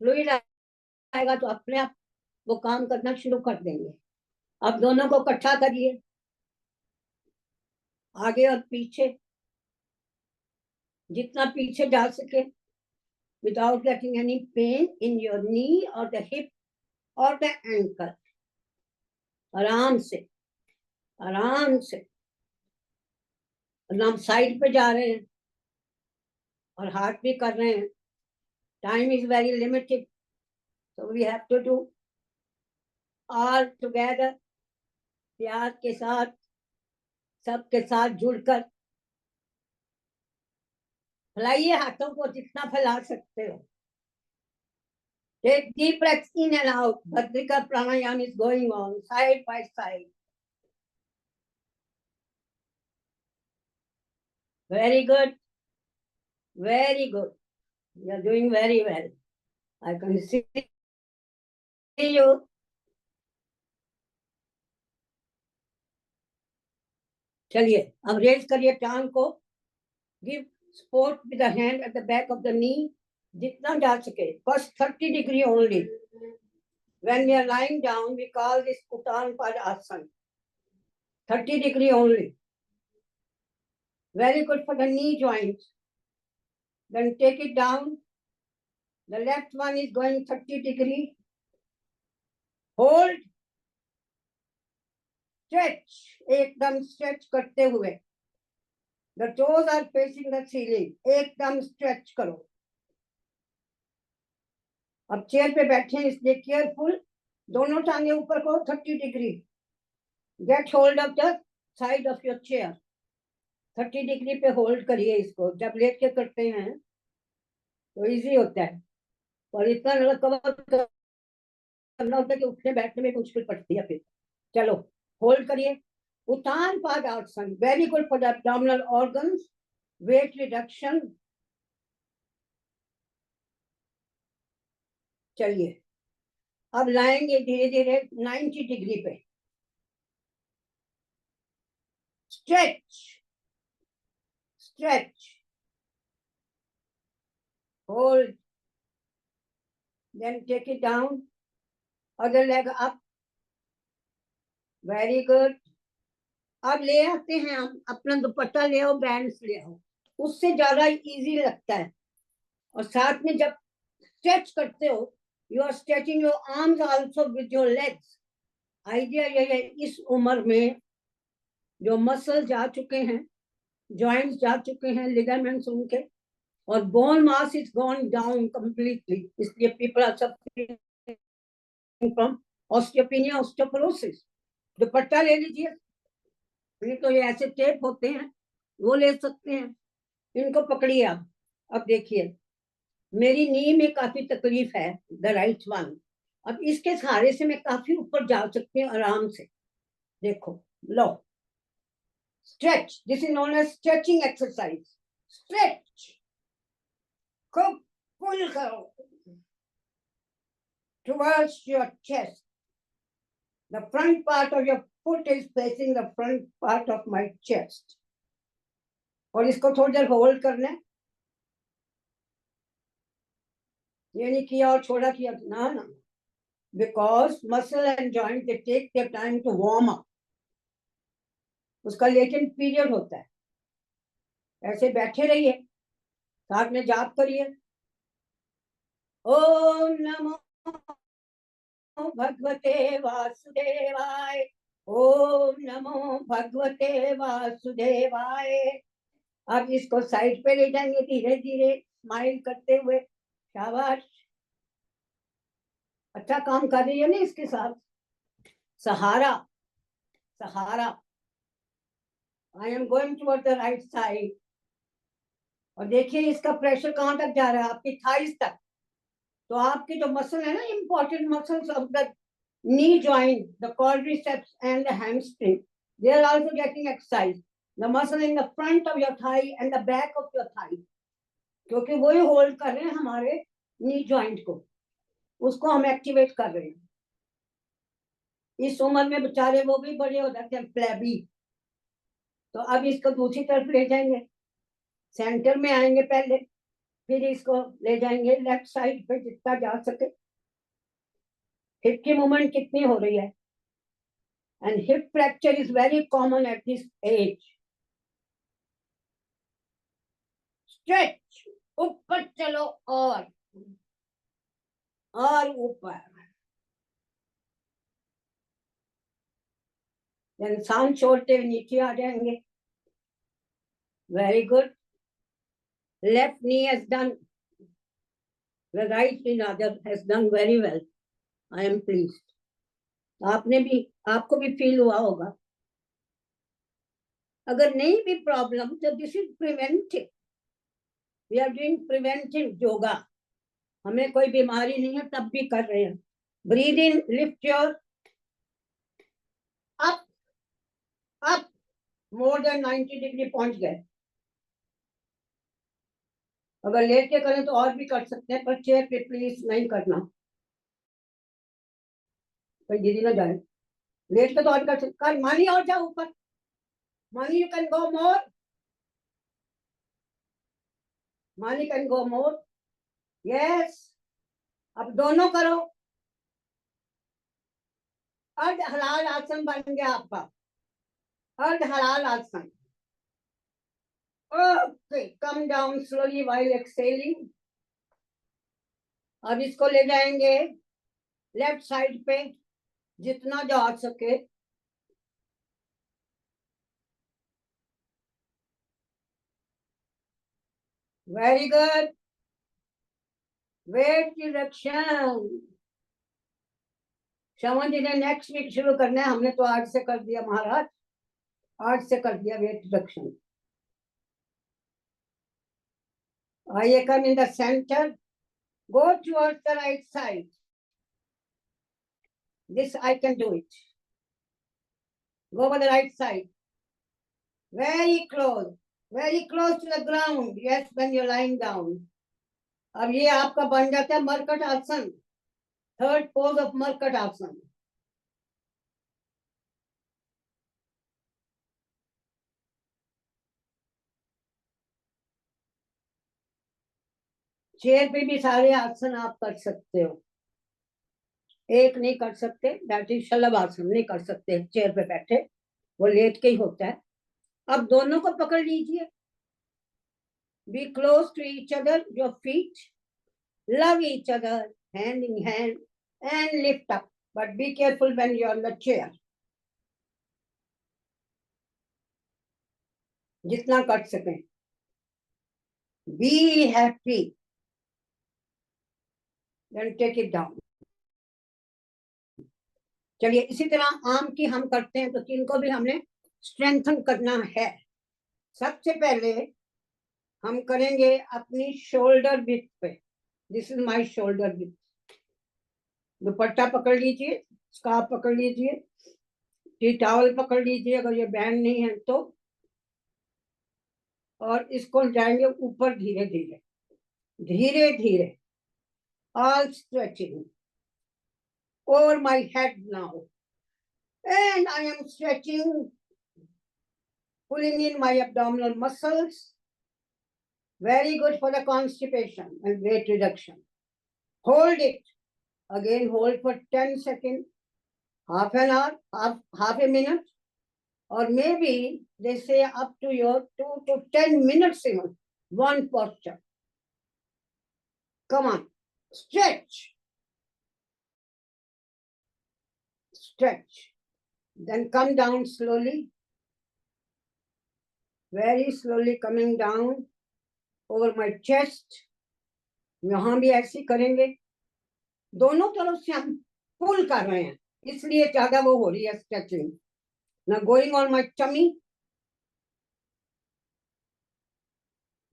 फ्लूइड आएगा तो अपने आप वो काम करना शुरू कर देंगे। अब दोनों को इकट्ठा करिए, आगे और पीछे, जितना पीछे जा सके, without getting any pain in your knee और द हिप और द एंकल। आराम से, आराम से। हम साइड पे जा रहे हैं और हाथ भी कर रहे हैं। Time is very limited, so we have to do all together, प्यार के साथ, सबके साथ जुड़कर। फैलाइए हाथों को जितना फैला सकते हो। Take deep breaths in and out. Bhadraka pranayam is going on side by side. Very good, very good. You are doing very well. I can see you. चलिए अब रेज करिए टांग को। Give support with the hand at the back of the knee, जितना जा सके। First 30 degree only. When we are lying down, we call this Uttan Padasana. 30 degree only. Very good for the knee joints. Then take it down. The left one is going 30 degree. Hold. Stretch. एकदम stretch करते हुए. The toes are facing the ceiling. एकदम stretch करो. अब chair पे बैठे हैं इसलिए केयरफुल। दोनों टांगे ऊपर को 30 degree. Get hold of the side of your chair. 30 degree पे होल्ड करिए इसको। जब लेट के करते हैं तो इजी होता है, और इतना कवर करना होता है कि उठने बैठने में मुश्किल पड़ती है फिर। चलो होल्ड करिए। Uttan padasana, very good for the abdominal organs, weight reduction. चलिए अब लाएंगे धीरे धीरे 90 डिग्री पे। Stretch, stretch, hold, then take it down, other leg up. Very good. अब ले आते हैं हम अपना दुपट्टा, ले आओ, बैंड्स ले आओ, उससे ज्यादा इजी लगता है। और साथ में जब स्ट्रेच करते हो, you are stretching your arms also with your legs. Idea ये है, इस उम्र में जो मसल जा चुके हैं, जॉइंट्स जा चुके हैं, लिगामेंट्स उनके, और bone mass is gone down completely, इसलिए people are suffering from osteopenia, osteoporosis. दुपट्टा ले लीजिए, नहीं तो ये ऐसे टेप होते हैं वो ले सकते हैं, इनको पकड़िए। अब देखिए मेरी नी में काफी तकलीफ है, द राइट वन। अब इसके सहारे से मैं काफी ऊपर जा सकती हूँ आराम से। देखो, लो, stretch, this is known as stretching exercise. Stretch, खूब पुल करो towards your chest. The front part of your foot is facing the front part of my chest. और इसको थोड़ी देर होल्ड करना है। ये नहीं किया और छोड़ा किया, ना ना, because muscle and joint, they take their time to warm up. उसका लेकिन पीरियड होता है। ऐसे बैठे रहिए, साथ में जाप करिए, ओम नमो भगवते वासुदेवाय, ओम नमो भगवते वासुदेवाय। अब इसको साइड पे ले जाएंगे धीरे धीरे, स्माइल करते हुए। शाबाश, अच्छा काम कर रही है ना इसके साथ। सहारा, सहारा, I am going toward the right side. और देखिए इसका प्रेशर कहाँ तक जा रहा है, आपकी थाइस तक। तो आपकी जो मसल है ना, important muscles of the knee joint, the quadriceps and the hamstring, they are also getting exercise. The muscle in the front of your thigh and the back of your thigh, क्योंकि वही hold कर रहे हैं हमारे knee joint को, उसको हम activate कर रहे हैं। इस उम्र में बेचारे वो भी बड़े हो जाते हैं, प्लेबी। तो अब इसको दूसरी तरफ ले जाएंगे, सेंटर में आएंगे पहले, फिर इसको ले जाएंगे लेफ्ट साइड पे जितना जा सके। हिप की मूवमेंट कितनी हो रही है, and hip fracture is very common at this age. Stretch, ऊपर चलो, और ऊपर। सांस छोड़ते हुए नीचे आ जाएंगे। Very good. Left knee has done, the right knee rather has done very well. I am pleased. आपने भी, आपको भी फील हुआ होगा। अगर नहीं भी प्रॉब्लम तो this is preventive, we are doing preventive yoga. हमें कोई बीमारी नहीं है तब भी कर रहे हैं। Breathe in, lift your up, up, more than 90 degree पहुंच गए। अगर लेट के करें तो और भी कर सकते हैं, पर चेयर पे प्लीज नहीं करना, कोई गिरी ना जाए। लेट के तो और कर सकते हैं। मानी और जाओ ऊपर, मानी यू कैन गो मोर, मानी कैन गो मोर, यस। अब दोनों करो, अर्ध हलाल आसन बन गया आपका, अर्ध हलाल आसन। Okay, come down slowly while exhaling. अब इसको ले जाएंगे लेफ्ट साइड पे जितना जा सके। Very good. वेट रिडक्शन, श्रवण जी ने नेक्स्ट वीक शुरू करना है, हमने तो आज से कर दिया महाराज, आज से कर दिया वेट रिडक्शन। आइए, come in the centre, go towards the right side. This I can do it. Go over the right side. Very close to the ground. Yes, when you're lying down. अब ये आपका बन जाता है मरकट आसन, third pose of मरकट आसन। Chair पे भी सारे आसन आप कर सकते हो, एक नहीं कर सकते, दैट इज शलभ आसन, नहीं कर सकते चेयर पे बैठे, वो लेट के ही होता है। अब दोनों को पकड़ लीजिए, be close to each other, your feet, love each other, hand in hand, and lift up, but be careful when you're on the chair. जितना कर सकें। Be happy, then take it down. चलिए, इसी तरह आर्म की हम करते हैं, तो इनको भी हमने स्ट्रेंथन करना है। सबसे पहले हम करेंगे अपनी शोल्डर विड्थ पे। This is my shoulder width. दुपट्टा पकड़ लीजिए, स्कार्फ पकड़ लीजिए, टी टॉवल पकड़ लीजिए अगर ये बैंड नहीं है तो, और इसको जाएंगे ऊपर धीरे धीरे, धीरे धीरे, all stretching over my head now, and I am stretching, pulling in my abdominal muscles. Very good for the constipation and weight reduction. Hold it. Again, hold for 10 seconds, half an hour, half a minute, or maybe they say up to your 2 to 10 minutes even, one posture. Come on, stretch. Stretch. Then come down slowly. Very slowly coming down over my chest. यहाँ भी ऐसे करेंगे, दोनों तरफ से हम पुल कर रहे हैं, इसलिए ज्यादा वो हो रही है stretching. Now going on my tummy,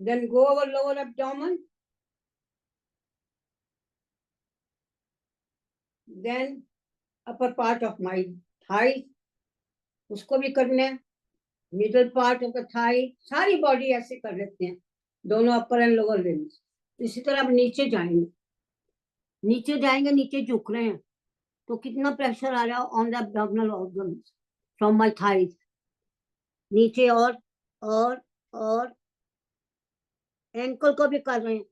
then go over lower abdomen, then upper part of my thigh, उसको भी करना है, middle part of the thigh, सारी बॉडी ऐसे कर लेते हैं, दोनों अपर एंड लोअर लिम्स. इसी तरह अब नीचे जाएंगे, नीचे जाएंगे, नीचे झुक रहे हैं तो कितना प्रेशर आ रहा है on the abdominal organs from my thighs. नीचे और एंकल को भी कर रहे हैं.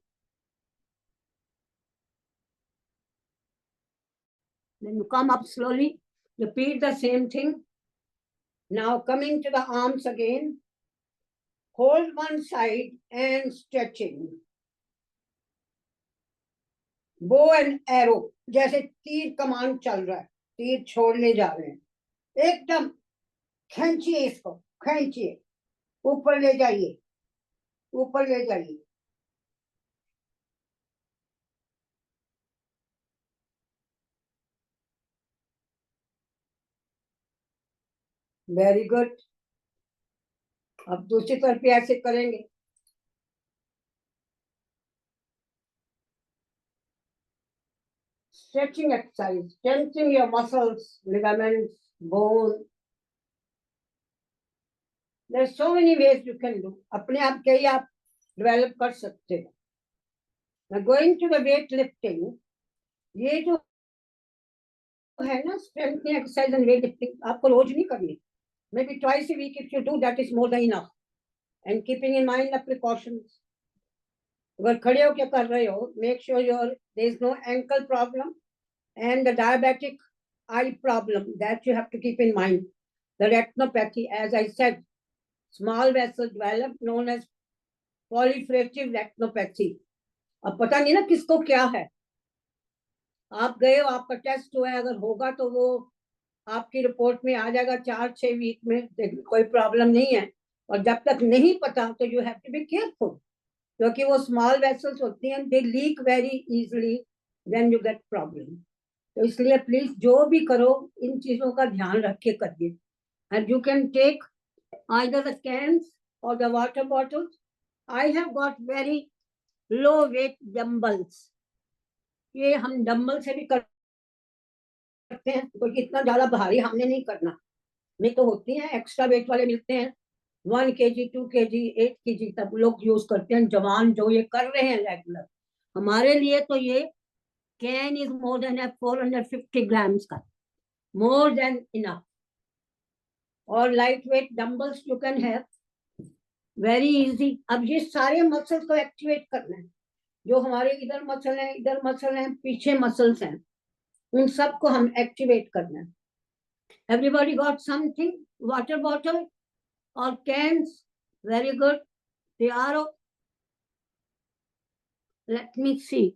Then you come up slowly, repeat the same thing. Now coming to the arms again, hold one side and stretching. Bow and arrow, जैसे तीर कमान चल रहा है, तीर छोड़ने जा रहे हैं, एकदम खींचिए इसको, खींचिए, ऊपर ले जाइए, ऊपर ले जाइए. Very good. अब दूसरी तरफ भी ऐसे करेंगे. Stretching exercise, strengthening your muscles, ligaments, bone. There's so many ways you can do. अपने आप के ही आप develop कर सकते हो. Now going to the weight lifting, ये जो है ना strengthening exercise and weight lifting, आपको रोज नहीं करनी. Maybe twice a week if you do, that is more than enough. And keeping in mind the precautions. अगर खड़े होकर कर रहे हो, make sure there is no ankle problem and the diabetic eye problem, that you have to keep in mind. The retinopathy, as I said, small vessel developed known as proliferative retinopathy. अब पता नहीं ना किसको क्या है. आप गए हो, आपका टेस्ट हुआ है, अगर होगा तो वो आपकी रिपोर्ट में आ जाएगा 4-6 वीक में, कोई प्रॉब्लम नहीं है. और जब तक नहीं पता तो you have to be careful, क्योंकि वो स्मॉल वेसल्स होती हैं, they leak very easily when you get problem. तो इसलिए प्लीज जो भी करो इन चीजों का ध्यान रख के करिए. And you can take either the cans or the water bottles. I have got very low weight dumbbells. ये हम डम्बल से भी करते हैं, क्योंकि इतना ज्यादा भारी हमने नहीं करना. नहीं तो होती हैं एक्स्ट्रा वेट वाले मिलते हैं, 1 kg 2 kg 8 kg तक लोग यूज करते हैं, जवान जो ये कर रहे हैं रेगुलर. हमारे लिए तो ये can is more then 450 grams का, मोर देन इनफ. और light weight dumbbells you can have very easy. अब ये सारे मसल्स को एक्टिवेट करना है, जो हमारे इधर मसल हैं, इधर मसल हैं, पीछे मसल्स हैं, उन सबको हम एक्टिवेट करना है. Everybody got something, water bottle और cans? Very good. They are, let me see,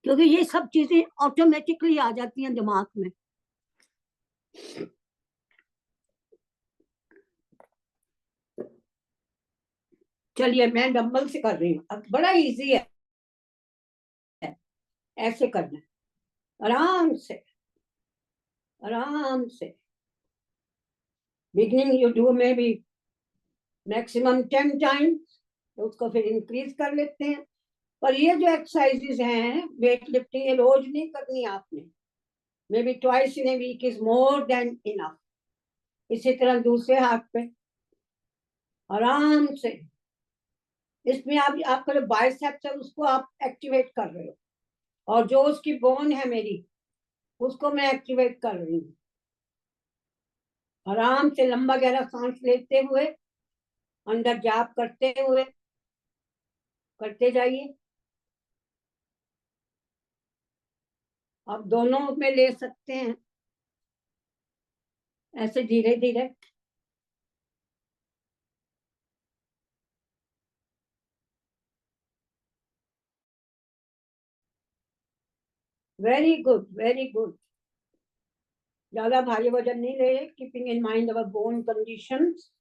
क्योंकि ये सब चीजें ऑटोमेटिकली आ जाती हैं दिमाग में. चलिए मैं डंबल से कर रही हूँ. अब बड़ा इजी है, ऐसे करना है, आराम से आराम से. Beginning you do may be maximum 10 times, तो उसको फिर इंक्रीज कर लेते हैं. पर ये जो एक्सरसाइजेस हैं वेट लिफ्टिंग, ये रोज नहीं करनी आपने. Maybe twice in a week is more than enough. इसी तरह दूसरे हाथ पे आराम से. इसमें आप आपका जो बाइसेप्स है उसको आप एक्टिवेट कर रहे हो, और जो उसकी बोन है मेरी, उसको मैं एक्टिवेट कर रही हूँ. आराम से लंबा गहरा सांस लेते हुए, अंदर जाप करते हुए करते जाइए. आप दोनों में ले सकते हैं, ऐसे धीरे धीरे। Very good, very good. ज्यादा भारी वजन नहीं ले, keeping in mind our bone conditions.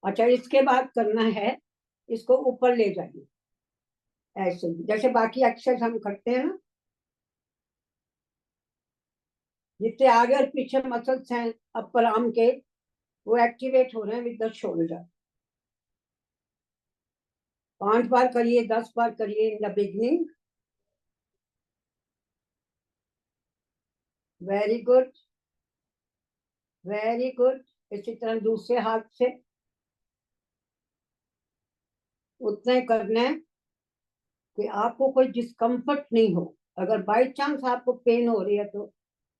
अच्छा, इसके बाद करना है, इसको ऊपर ले जाइए ऐसे, जैसे बाकी एक्सरसाइज हम करते हैं ना। जितने आगे और पीछे मसल्स हैं अपर आर्म के, वो एक्टिवेट हो रहे हैं विद द शोल्डर। 5 बार करिए, 10 बार करिए in the beginning. Very good, very good. इसी तरह दूसरे हाथ से उतना ही करना है कि आपको कोई डिस्कम्फर्ट नहीं हो। अगर बाय चांस आपको पेन हो रही है तो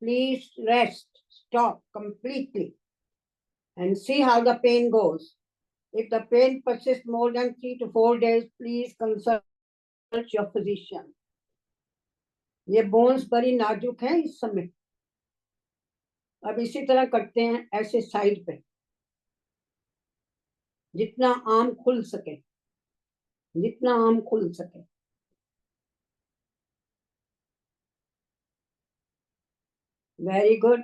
please rest, stop completely and see how the pain goes. If the pain persists more than 3 to 4 days, please consult your physician. ये बोन्स बड़ी नाजुक हैं इस समय। अब इसी तरह करते हैं ऐसे साइड पे, जितना आर्म खुल सके, जितना आर्म खुल सके। Very good.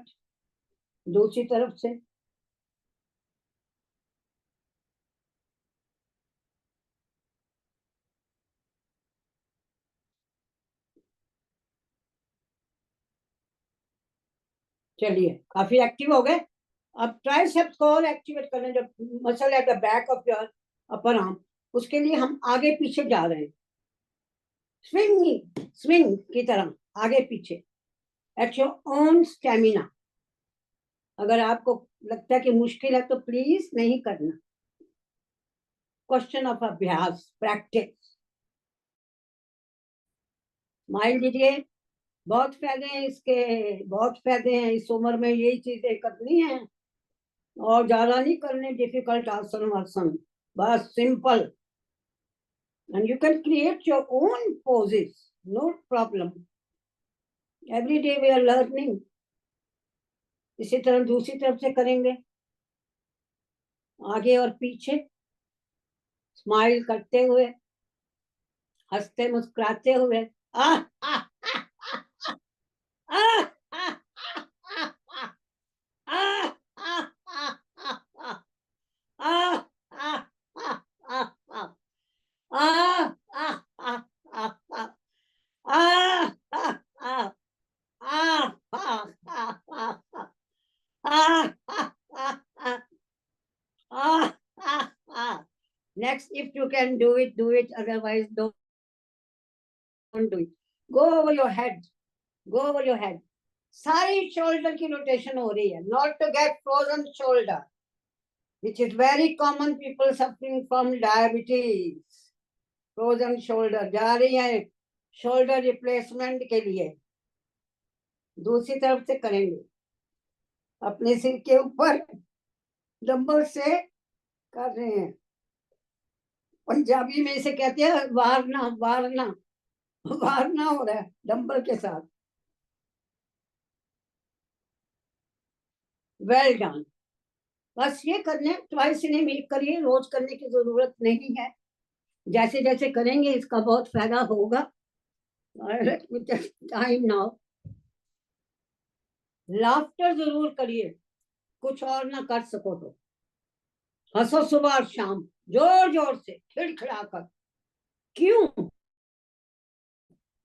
दूसरी तरफ से चलिए, काफी एक्टिव हो गए। अब ट्राइसेप्स को और एक्टिवेट करना, जो muscle at the back of your upper arm, उसके लिए हम आगे पीछे जा रहे हैं, स्विंग स्विंग की तरह आगे पीछे एट योर ओन स्टेमिना। अगर आपको लगता है कि मुश्किल है तो प्लीज नहीं करना। क्वेश्चन ऑफ अभ्यास, प्रैक्टिस। स्माइल दीजिए। बहुत फायदे हैं इसके, बहुत फायदे हैं। इस उम्र में यही चीजें करनी है, और ज्यादा नहीं करने डिफिकल्ट आसन वासन, बस simple. And you can create your own poses, no problem. Every day we are learning. इसी तरह दूसरी तरफ से करेंगे, आगे और पीछे, स्माइल करते हुए, हंसते मुस्कुराते हुए। आ, आ, Next, if you can do it, do it. Otherwise, don't do it. Go over your head. Go over your head. सारी शोल्डर की रोटेशन हो रही है, not to get frozen shoulder, which is very common. People suffering from diabetes, frozen shoulder जा रही है shoulder replacement के लिए। दूसरी तरफ से करेंगे, अपने सिर के ऊपर डंबल से कर रहे हैं। पंजाबी में इसे कहते हैं वारना, वारना, वारना हो रहा है डंबल के साथ। Well done. बस ये करने, ट्वाइस इन ए वीक करिए, रोज करने की जरूरत नहीं है। जैसे जैसे करेंगे इसका बहुत फायदा होगा। Time now. लाफ्टर जरूर करिए, कुछ और ना कर सको तो हंसो सुबह और शाम, जोर जोर से खिड़खिड़ाकर। क्यों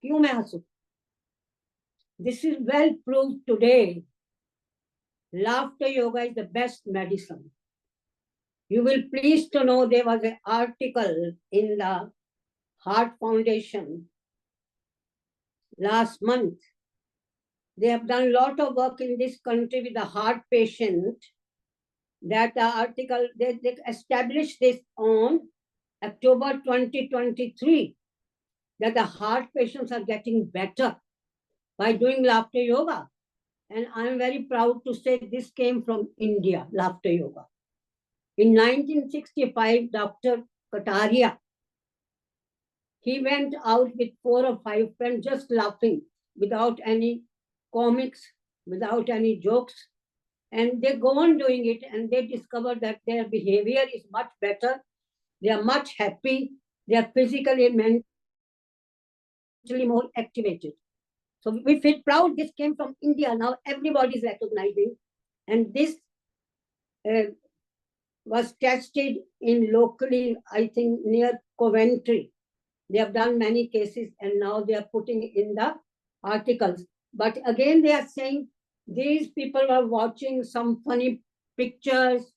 क्यों मैं हंसू? This is well prove today. Laughter yoga is the best medicine. You will pleased to know there was an article in the Heart Foundation last month. They have done a lot of work in this country with the heart patient. That the article, they established this on October 2023, that the heart patients are getting better by doing laughter yoga. And I am very proud to say this came from India, laughter yoga. In 1965, Dr. Kataria, he went out with 4 or 5 friends just laughing, without any comics, without any jokes. And they go on doing it, and they discover that their behavior is much better. They are much happy. They are physically and mentally more activated. So we feel proud. This came from India. Now everybody is recognizing. And this was tested in locally, I think, near Coventry. They have done many cases, and now they are putting in the articles. But again, they are saying these people are watching some funny pictures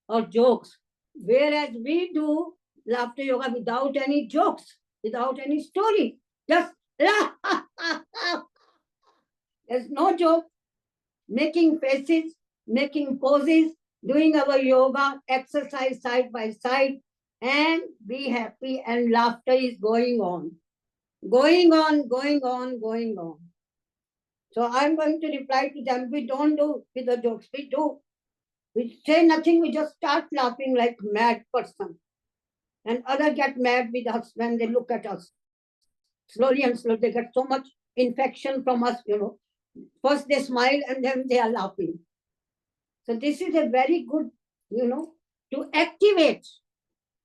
or jokes, whereas we do laughter yoga without any jokes, without any story. Just there's no joke, making faces, making poses, doing our yoga, exercise side by side, and be happy, and laughter is going on. Going on, going on, going on. So I'm going to reply to them. We don't do with the jokes. We do. We say nothing. We just start laughing like mad person. And others get mad with us when they look at us. Slowly and slowly, they get so much infection from us, you know. First they smile and then they are laughing. So this is a very good, you know, to activate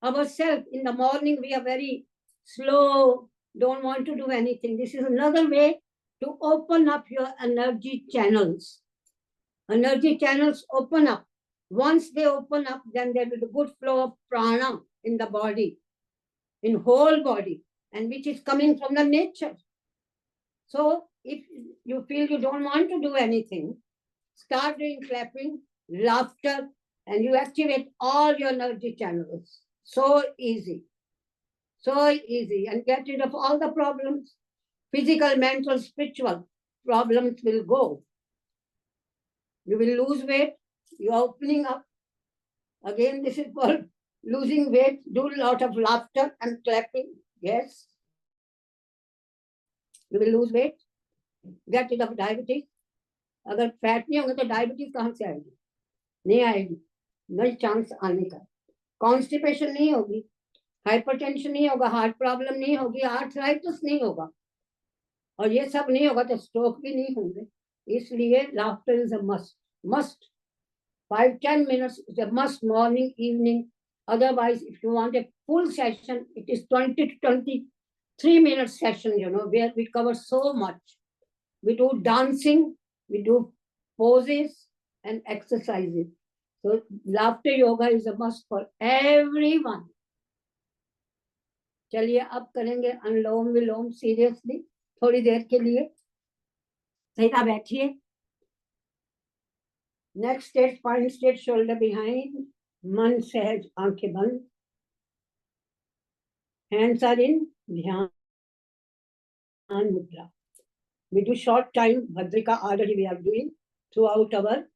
ourselves. In the morning, we are very slow, don't want to do anything. This is another way to open up your energy channels. Energy channels open up. Once they open up, then there will be a good flow of prana in the body, in whole body, and which is coming from the nature. So if you feel you don't want to do anything, start doing clapping, laughter, and you activate all your energy channels. So easy. So easy. And get rid of all the problems. Physical, mental, spiritual problems will go. You will lose weight. You are opening up. Again, this is called losing weight. Do a lot of laughter and clapping. Yes. You will lose weight. Get rid of diabetes. अगर fat नहीं होगा तो diabetes कहाँ से आएगी? नहीं आएगी. No chance आने का. कॉन्स्टिपेशन नहीं होगी, हाइपरटेंशन नहीं होगा, हार्ट प्रॉब्लम नहीं होगी, आर्थराइटिस नहीं होगा, और ये सब नहीं होगा तो स्ट्रोक भी नहीं होंगे. इसलिए laughter is a must 5-10 minutes is a must, morning, evening. Otherwise, if you want a full session, it is 20 to 23 minute session, you know, where we cover so much. We do dancing, we do poses and exercises. So laughter yoga is a must for everyone. चलिए अब करेंगे अनुलोम विलोम seriously थोड़ी देर के लिए. सीधा बैठिए. Next state, spine straight, shoulder behind, मन सहज, आंखें बंद. हैंड्स आर इन ध्यान mudra. We do short time Bhadrika already we are doing throughout our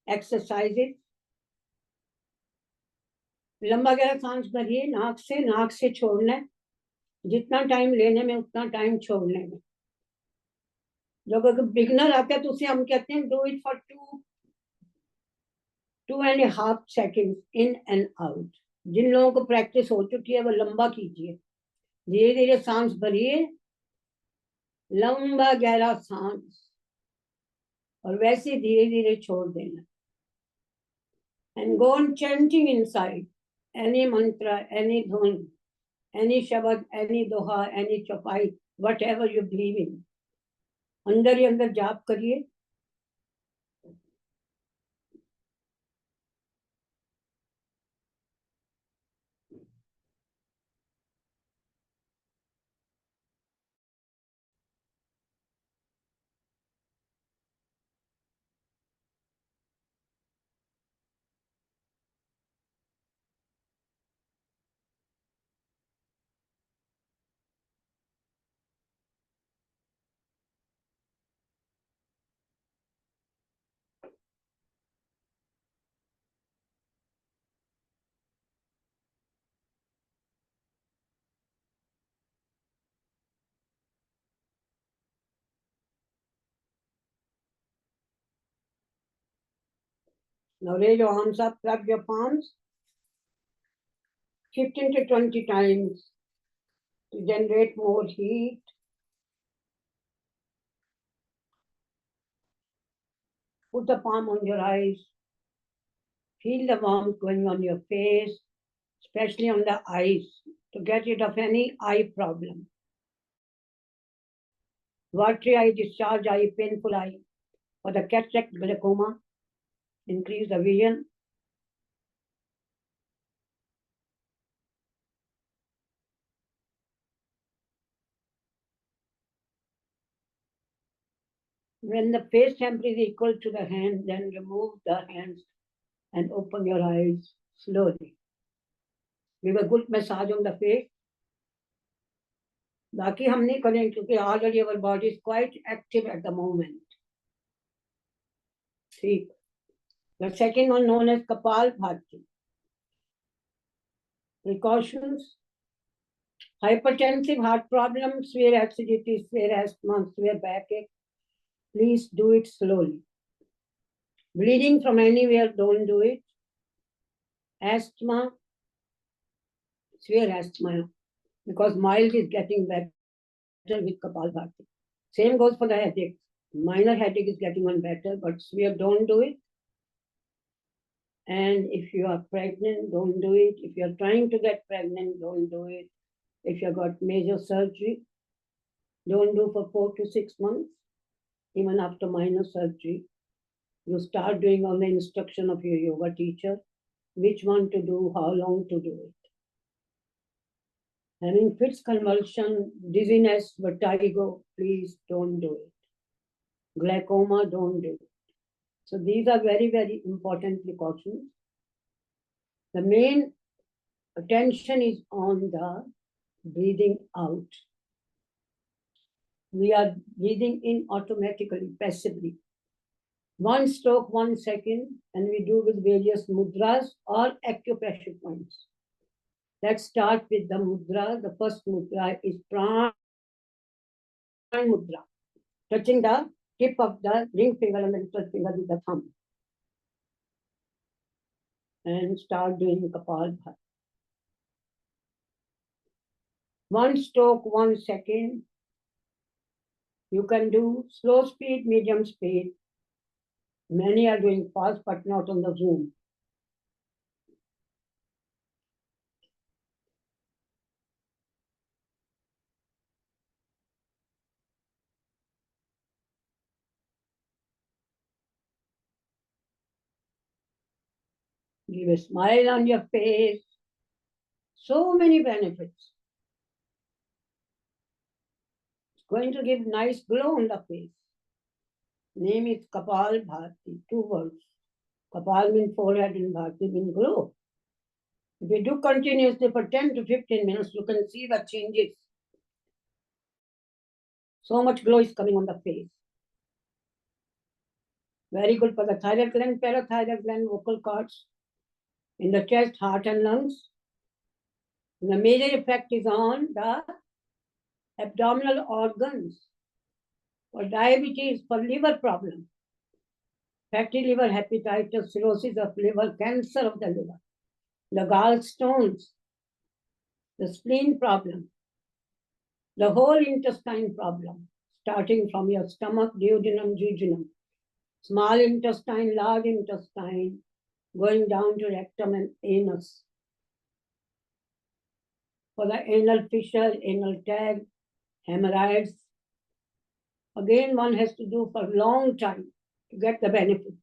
exercises. लंबा गहरा सांस भरिए नाक से छोड़ना है. जितना टाइम लेने में उतना टाइम छोड़ने में. जब अगर बिगनर आता है तो उसे हम कहते हैं do it for 2.5 seconds in and out. जिन लोगों को प्रैक्टिस हो चुकी है वो लंबा कीजिए. धीरे धीरे सांस भरिए, लंबा गहरा सांस, और वैसे धीरे धीरे छोड़ देना. And go on chanting inside any mantra, any dhun, any shabad, any doha, any chapai, whatever you believe in. अंदर ही अंदर जाप करिए. Now raise your arms up, clap your palms 15 to 20 times to generate more heat. Put the palm on your eyes. Feel the warmth going on your face, especially on the eyes, to get rid of any eye problem. Watery eye, discharge eye, painful eye, or the cataract, glaucoma, increase the vision. When the face temperature is equal to the hand, then remove the hands and open your eyes slowly. Give a good massage on the face. बाकी हम नहीं करें क्योंकि already our body is quite active at the moment. ठीक. The second one known as Kapalbhati. Precautions: hypertensive heart problems, severe acidity, severe asthma, severe backache. Please do it slowly. Bleeding from anywhere, don't do it. Asthma, severe asthma, because mild is getting better with Kapalbhati. Same goes for the headache. Minor headache is getting on better, but severe, don't do it. And if you are pregnant, don't do it. If you are trying to get pregnant, don't do it. If you got major surgery, don't do for 4 to 6 months. Even after minor surgery, you start doing on the instruction of your yoga teacher, which one to do, how long to do it. Having fits, convulsion, dizziness, vertigo, please don't do it. Glaucoma, don't do it. So these are very, very important precautions. The main attention is on the breathing out. We are breathing in automatically, passively. 1 stroke, 1 second, and we do with various mudras or acupressure points. Let's start with the mudra. The first mudra is Pran Mudra, touching the tip of the ring finger and the little finger with the thumb. And start doing Kapalbhati. 1 stroke, 1 second. You can do slow speed, medium speed. Many are doing fast, but not on the Zoom. Give a smile on your face. So many benefits. It's going to give nice glow on the face. Name is Kapalbhati, 2 words. Kapal means forehead and Bhati means glow. If you do continuously for 10 to 15 minutes, you can see the changes. So much glow is coming on the face. Very good for the thyroid gland, parathyroid gland, vocal cords, in the chest, heart and lungs. And the major effect is on the abdominal organs, for diabetes, for liver problem, fatty liver, hepatitis, cirrhosis of liver, cancer of the liver, the gallstones, the spleen problem, the whole intestine problem, starting from your stomach, duodenum, jejunum, small intestine, large intestine, going down to rectum and anus. For the anal fissure, anal tag, hemorrhoids, again one has to do for a long time to get the benefit.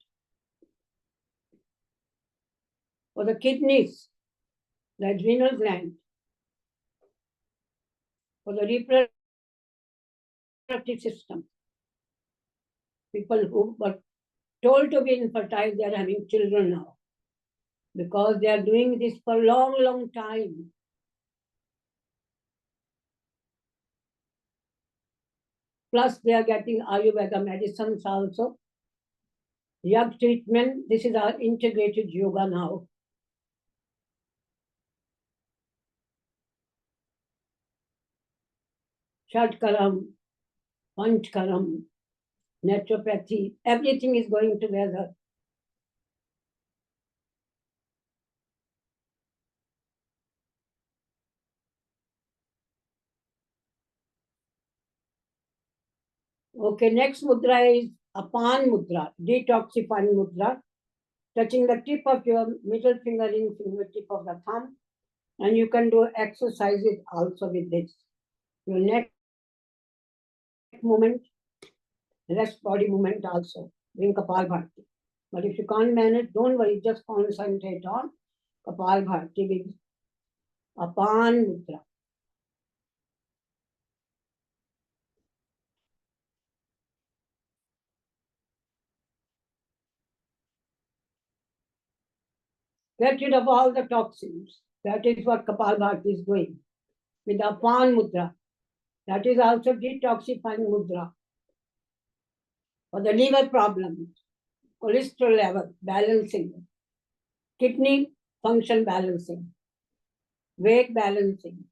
For the kidneys, the adrenal gland, for the reproductive system, people who were told to be infertile, they are having children now, because they are doing this for a long, long time. Plus, they are getting Ayurveda medicines also. Yag treatment, this is our integrated yoga now. Shatkaram, Panchkaram, naturopathy, everything is going together. Okay, next mudra is Apan Mudra, detoxifying mudra, touching the tip of your middle finger in fingertip of the thumb, and you can do exercises also with this. Your neck movement, rest body movement also, doing Kapalbhati. But if you can't manage, don't worry, just concentrate on Kapalbhati with Apan Mudra. Get rid of all the toxins. That is what Kapalbhati is doing. With Apan Mudra. That is also detoxifying mudra. For the liver problems, cholesterol level balancing, kidney function balancing, weight balancing.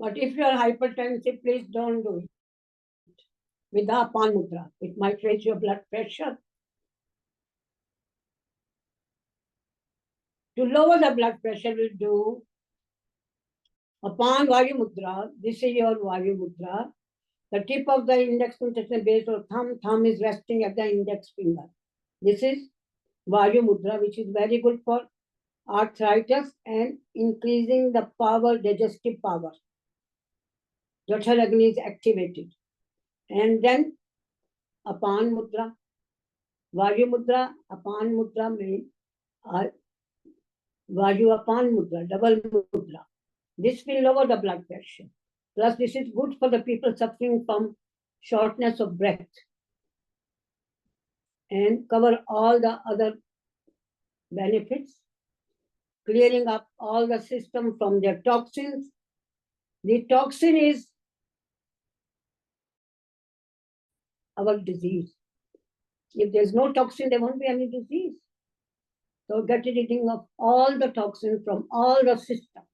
But if you are hypertensive, please don't do it with the Apan Mudra. It might raise your blood pressure. To lower the blood pressure, we'll do Apan Vayu Mudra. This is your Vayu Mudra. The tip of the index finger touches the base of thumb is resting at the index finger. This is Vayu Mudra, which is very good for arthritis and increasing the power, digestive power. Jatharagni is activated. And then Apan Mudra, Vayu Mudra, Apan Mudra means Vayu Apan Mudra, double Mudra. This will lower the blood pressure. Plus, this is good for the people suffering from shortness of breath and cover all the other benefits, clearing up all the system from their toxins. The toxin is our disease. If there's no toxin, there won't be any disease. So get rid of all the toxins from all the systems.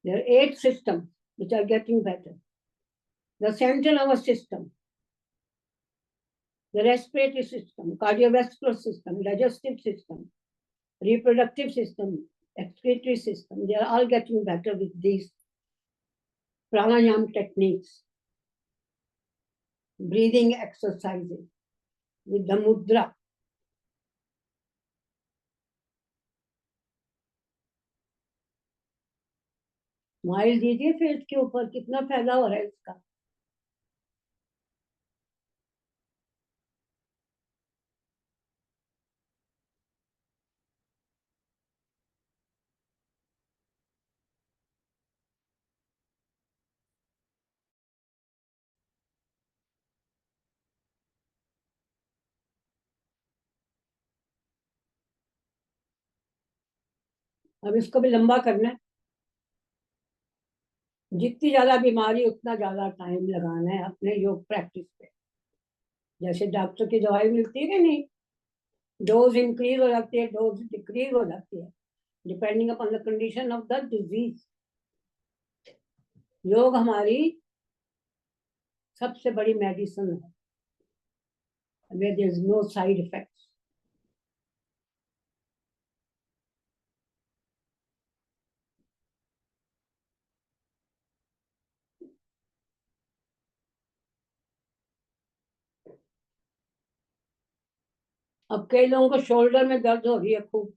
There are 8 systems which are getting better. The central nervous system, the respiratory system, cardiovascular system, digestive system, reproductive system, excretory system, they are all getting better with these pranayama techniques, breathing exercises, with the mudra. Smile दीजिए face के ऊपर, कितना फायदा हो रहा है इसका. अब इसको भी लंबा करना है. जितनी ज्यादा बीमारी उतना ज्यादा टाइम लगाना है अपने योग प्रैक्टिस पे. जैसे डॉक्टर की दवाई मिलती है कि नहीं, डोज इंक्रीज हो जाती है, डोज डिक्रीज हो जाती है, depending upon the condition of the disease. योग हमारी सबसे बड़ी मेडिसिन है, where there is no side effects. अब कई लोगों को शोल्डर में दर्द हो रही है खूब,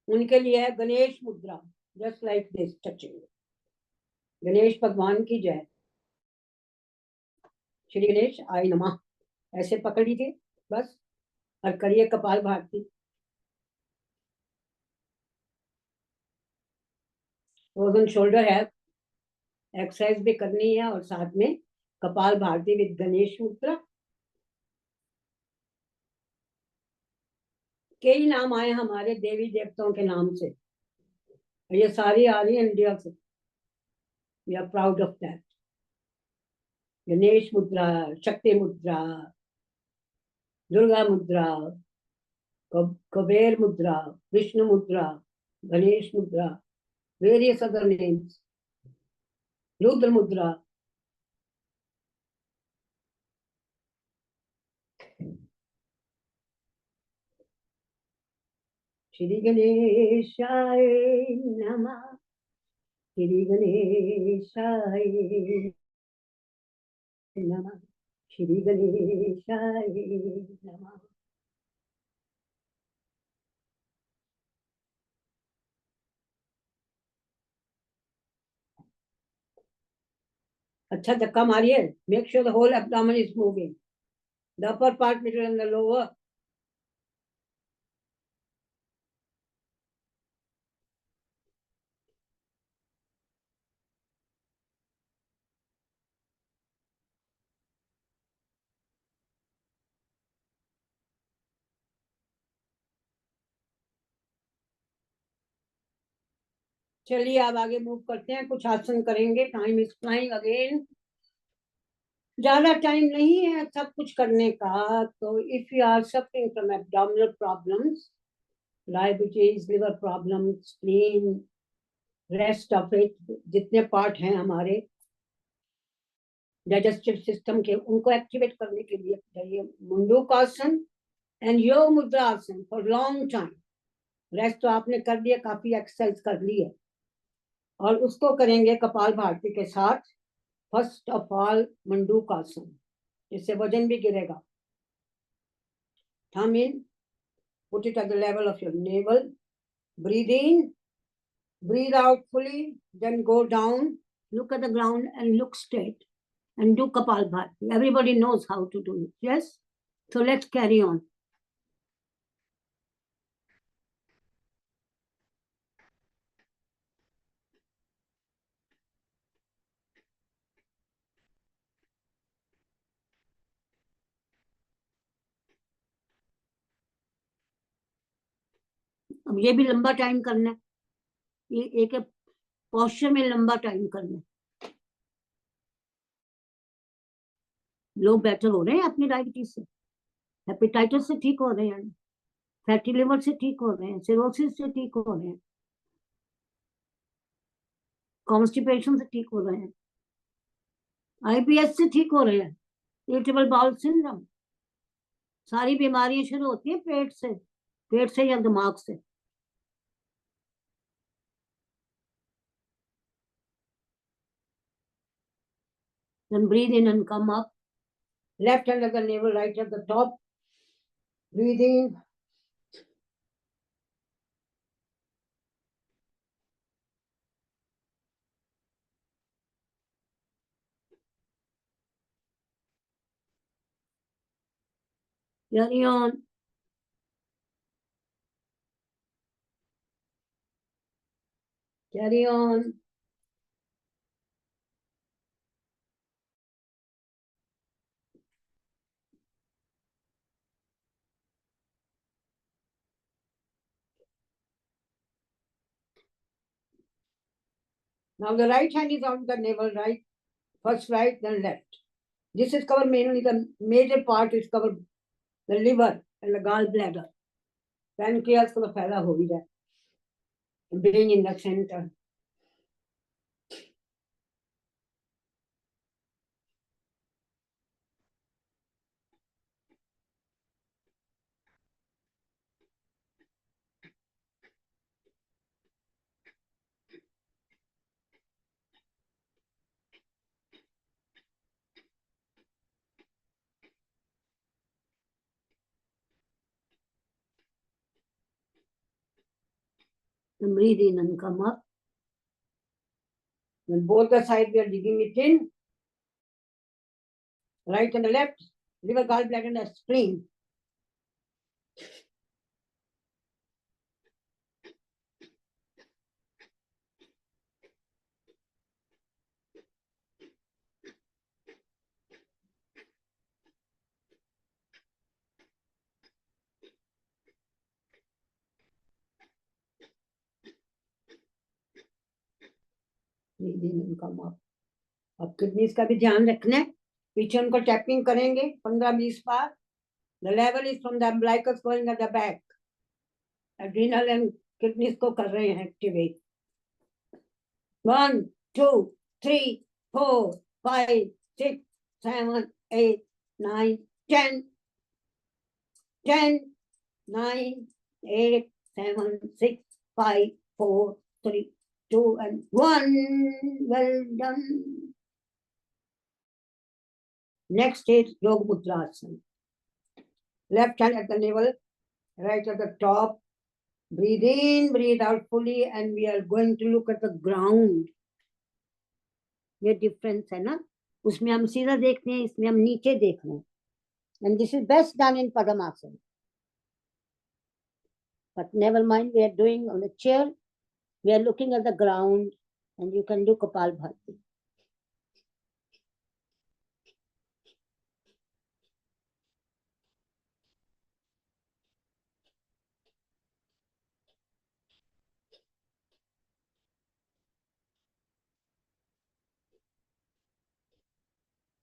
उनके लिए है गणेश मुद्रा, just like this touching. Ganesh भगवान की जय. श्री गणेश आय नमः. ऐसे पकड़ लीजिए बस और करिए कपाल भारती. रोजन शोल्डर है, एक्सरसाइज भी करनी है और साथ में कपाल भारती विद गणेश मुद्रा. कई नाम आए हमारे देवी देवताओं के नाम से, ये सारी आ रही है इंडिया से. We are proud of that. Ganesh mudra, Shakti मुद्रा, दुर्गा मुद्रा, कुबेर मुद्रा, विष्णु मुद्रा, गणेश मुद्रा, various other names, Rudra mudra. Shri Ganeshaya Namah. Shri Ganeshaya Namah. Shri Ganeshaya Namah. अच्छा धक्का मारिए. Make sure the whole abdomen is moving. The upper part, middle and the lower. चलिए अब आगे मूव करते हैं. कुछ आसन करेंगे. Time is flying again. ज्यादा टाइम नहीं है सब कुछ करने का. तो if you are suffering from abdominal problems, diabetes, liver problem, spleen, rest of it, जितने पार्ट हैं हमारे डाइजेस्टिव सिस्टम के, उनको एक्टिवेट करने के लिए चाहिए मुंडूकासन एंड योग मुद्रा आसन फॉर लॉन्ग टाइम. रेस्ट तो आपने कर लिया, काफी एक्सरसाइज कर ली है. और उसको करेंगे कपालभाति के साथ. फर्स्ट ऑफ ऑल मंडूकासन, इससे वजन भी गिरेगा. Thumb in, put it at the level of your navel. Breathe in, breathe out fully, then go down, look at the ground and look straight and do Kapalbhati. Everybody knows how to do it. Yes? So let's carry on. अब ये भी लंबा time करना है. ये एक posture में लंबा टाइम करना है. लोग बेटर हो रहे हैं अपनी डायबिटीज से, हेपेटाइटिस से ठीक हो रहे हैं, फैटी लिवर से ठीक हो रहे हैं, सिरोसिस से ठीक हो रहे हैं, कॉन्स्टिपेशन से ठीक हो रहे हैं, आईबीएस से ठीक हो रहे हैं, इरिटेबल बाउल सिंड्रोम. सारी बीमारियां शुरू होती हैं पेट से या दिमाग से. Then breathe in and come up. Left hand at the navel, right at the top. Breathe in. Carry on. Carry on. Now the right hand is on the navel, right? First right, then left. This is covered mainly, the major part is covered the liver and the gallbladder. Pancreas को तो फैला हो ही जाए. Being in the center. Then breathe in and come up. Then both the sides we are digging it in. Right and the left, liver, gallbladder and the spleen. Breathe in and come up. अब kidneys का भी ध्यान रखना है. पीछे उनको tapping करेंगे 15-20 बार. The level is from the umbilicus going at the back. Adrenal and kidneys को कर रहे हैं activate. 1, 2, 3, 4, 5, 6, 7, 8, 9, 10. 10, 9, 8, 7, 6, 5, 4, 3, 2, and 1. Well done. Next is Yoga Mudrasana. Left hand at the navel, right at the top. Breathe in, breathe out fully, and we are going to look at the ground. ये difference है ना, उसमें हम सीधा देखते हैं, इसमें हम नीचे देख रहे हैं. And this is best done in Padmasana. But never mind, we are doing on the chair. We are looking at the ground, and you can do Kapalbhati.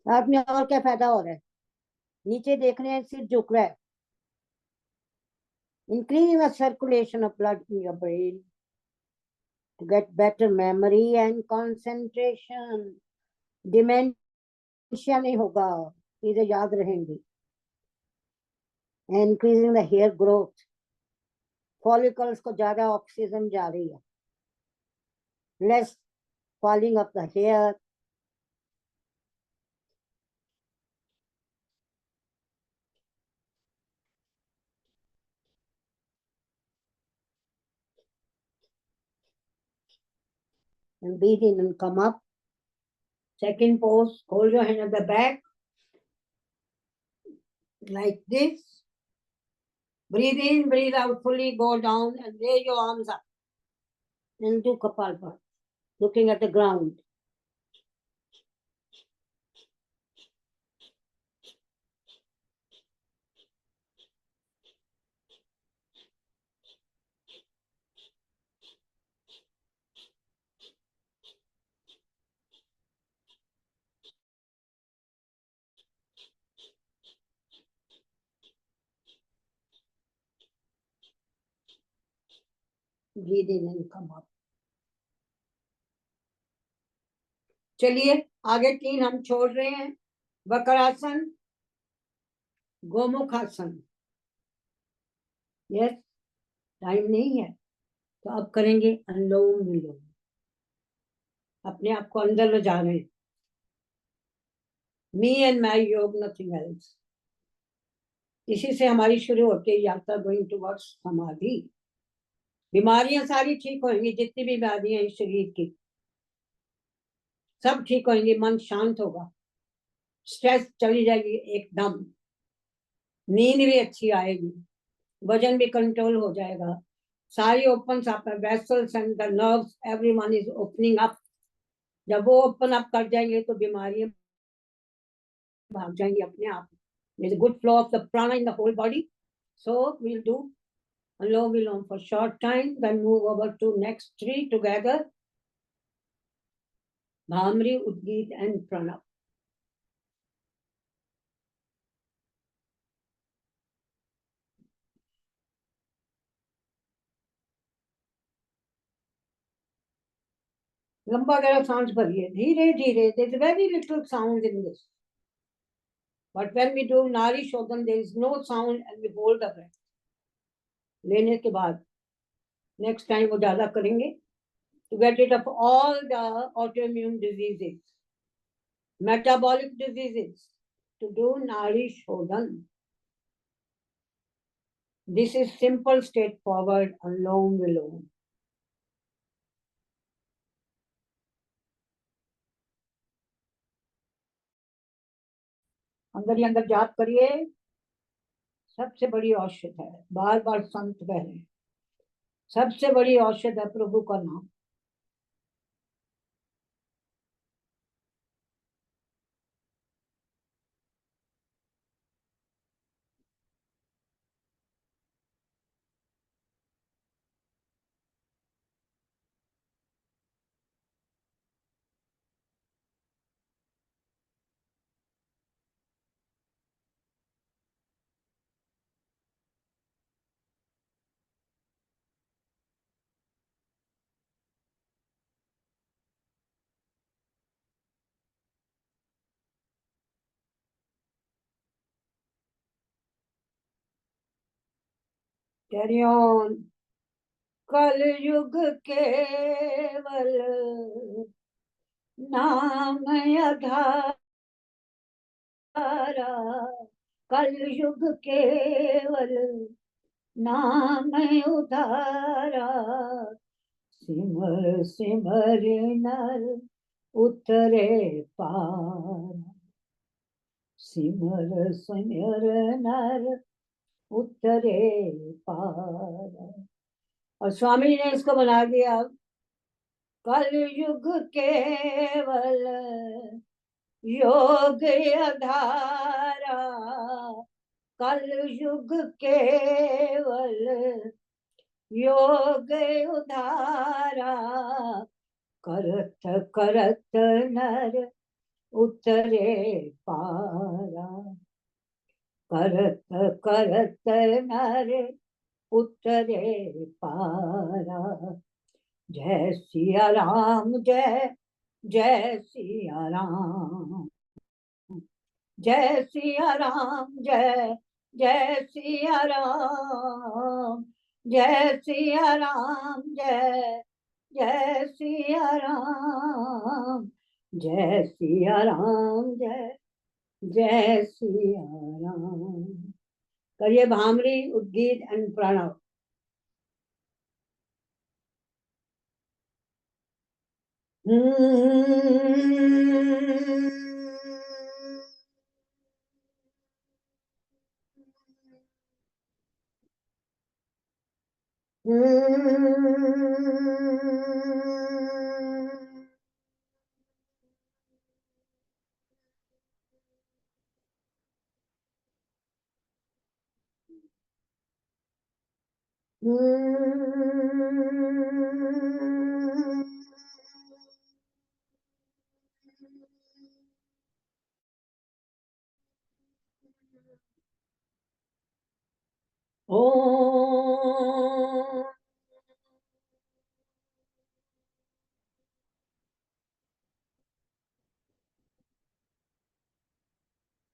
साथ में और क्या फायदा हो रहा है? नीचे देख रहे हैं, सिर झुक रहा है. Increasing the circulation of blood in your brain to get better memory and concentration. Dementia नहीं होगा, चीजें याद रहेंगी. Increasing the hair growth. Follicles को ज्यादा ऑक्सीजन जा रही है. Less falling of the hair. And breathe in and come up. Second pose, hold your hand at the back. Like this. Breathe in, breathe out fully, go down and raise your arms up. And do Kapalbhati, looking at the ground. Breathe in and come up. चलिए आगे 3 हम छोड़ रहे हैं. Vakrasana, Gomukhasana. Yes, time नहीं है तो अब करेंगे अनुलोम विलोम. अपने आप को अंदर ले जा रहे हैं. मी एंड माई योग, नथिंग एल्स. इसी से हमारी शुरू होती है यात्रा गोइंग टुवर्ड्स समाधि. बीमारियां सारी ठीक होंगी, जितनी भी बीमारियां हैं शरीर की सब ठीक होंगी. मन शांत होगा, स्ट्रेस चली जाएगी एकदम, नींद भी अच्छी आएगी, वजन भी कंट्रोल हो जाएगा. सारी open up, vessels and the nerves, everyone is opening up. जब वो ओपन अप कर जाएंगे तो बीमारियां भाग जाएंगी अपने आप. There's a good flow of the prana in the whole body. So we'll do Anulom Vilom for short time, then move over to next 3 together. Bhamri, Udgit and Pranab. लंबा गहरा सांस भरिए, धीरे धीरे. There's very little sound in this. But when we do Nari Shodhan, there is no sound and we hold the breath. लेने के बाद next time वो ज्यादा करेंगे to get rid of all the autoimmune diseases, metabolic diseases, to do Nari Shodhan. This is simple, straightforward, Anulom Vilom. अंदर ही अंदर जाप करिए, सबसे बड़ी औषध है. बार बार संत कह रहे हैं, सबसे बड़ी औषध है प्रभु का नाम. Carry on. कलयुग केवल नाम आधारा, कलयुग केवल नाम उधारा, सिमर सिमर नर उतरे पार, सिमर सिमर नर उतरे पार। और स्वामी जी ने इसको बना दिया, कलयुग केवल योग आधारा, कलयुग केवल योग उधारा, करत करत नर उतरे पारा, करत करत नर उतरे पारा। जय सिया राम, जय जय सिया राम, जय सिया राम, जय जय सिया राम, जय सिया राम, जय जय सिया राम, जय सिया राम, जय जय सिया राम। करिए भामरी, उद्गीत एंड प्रणव। ओम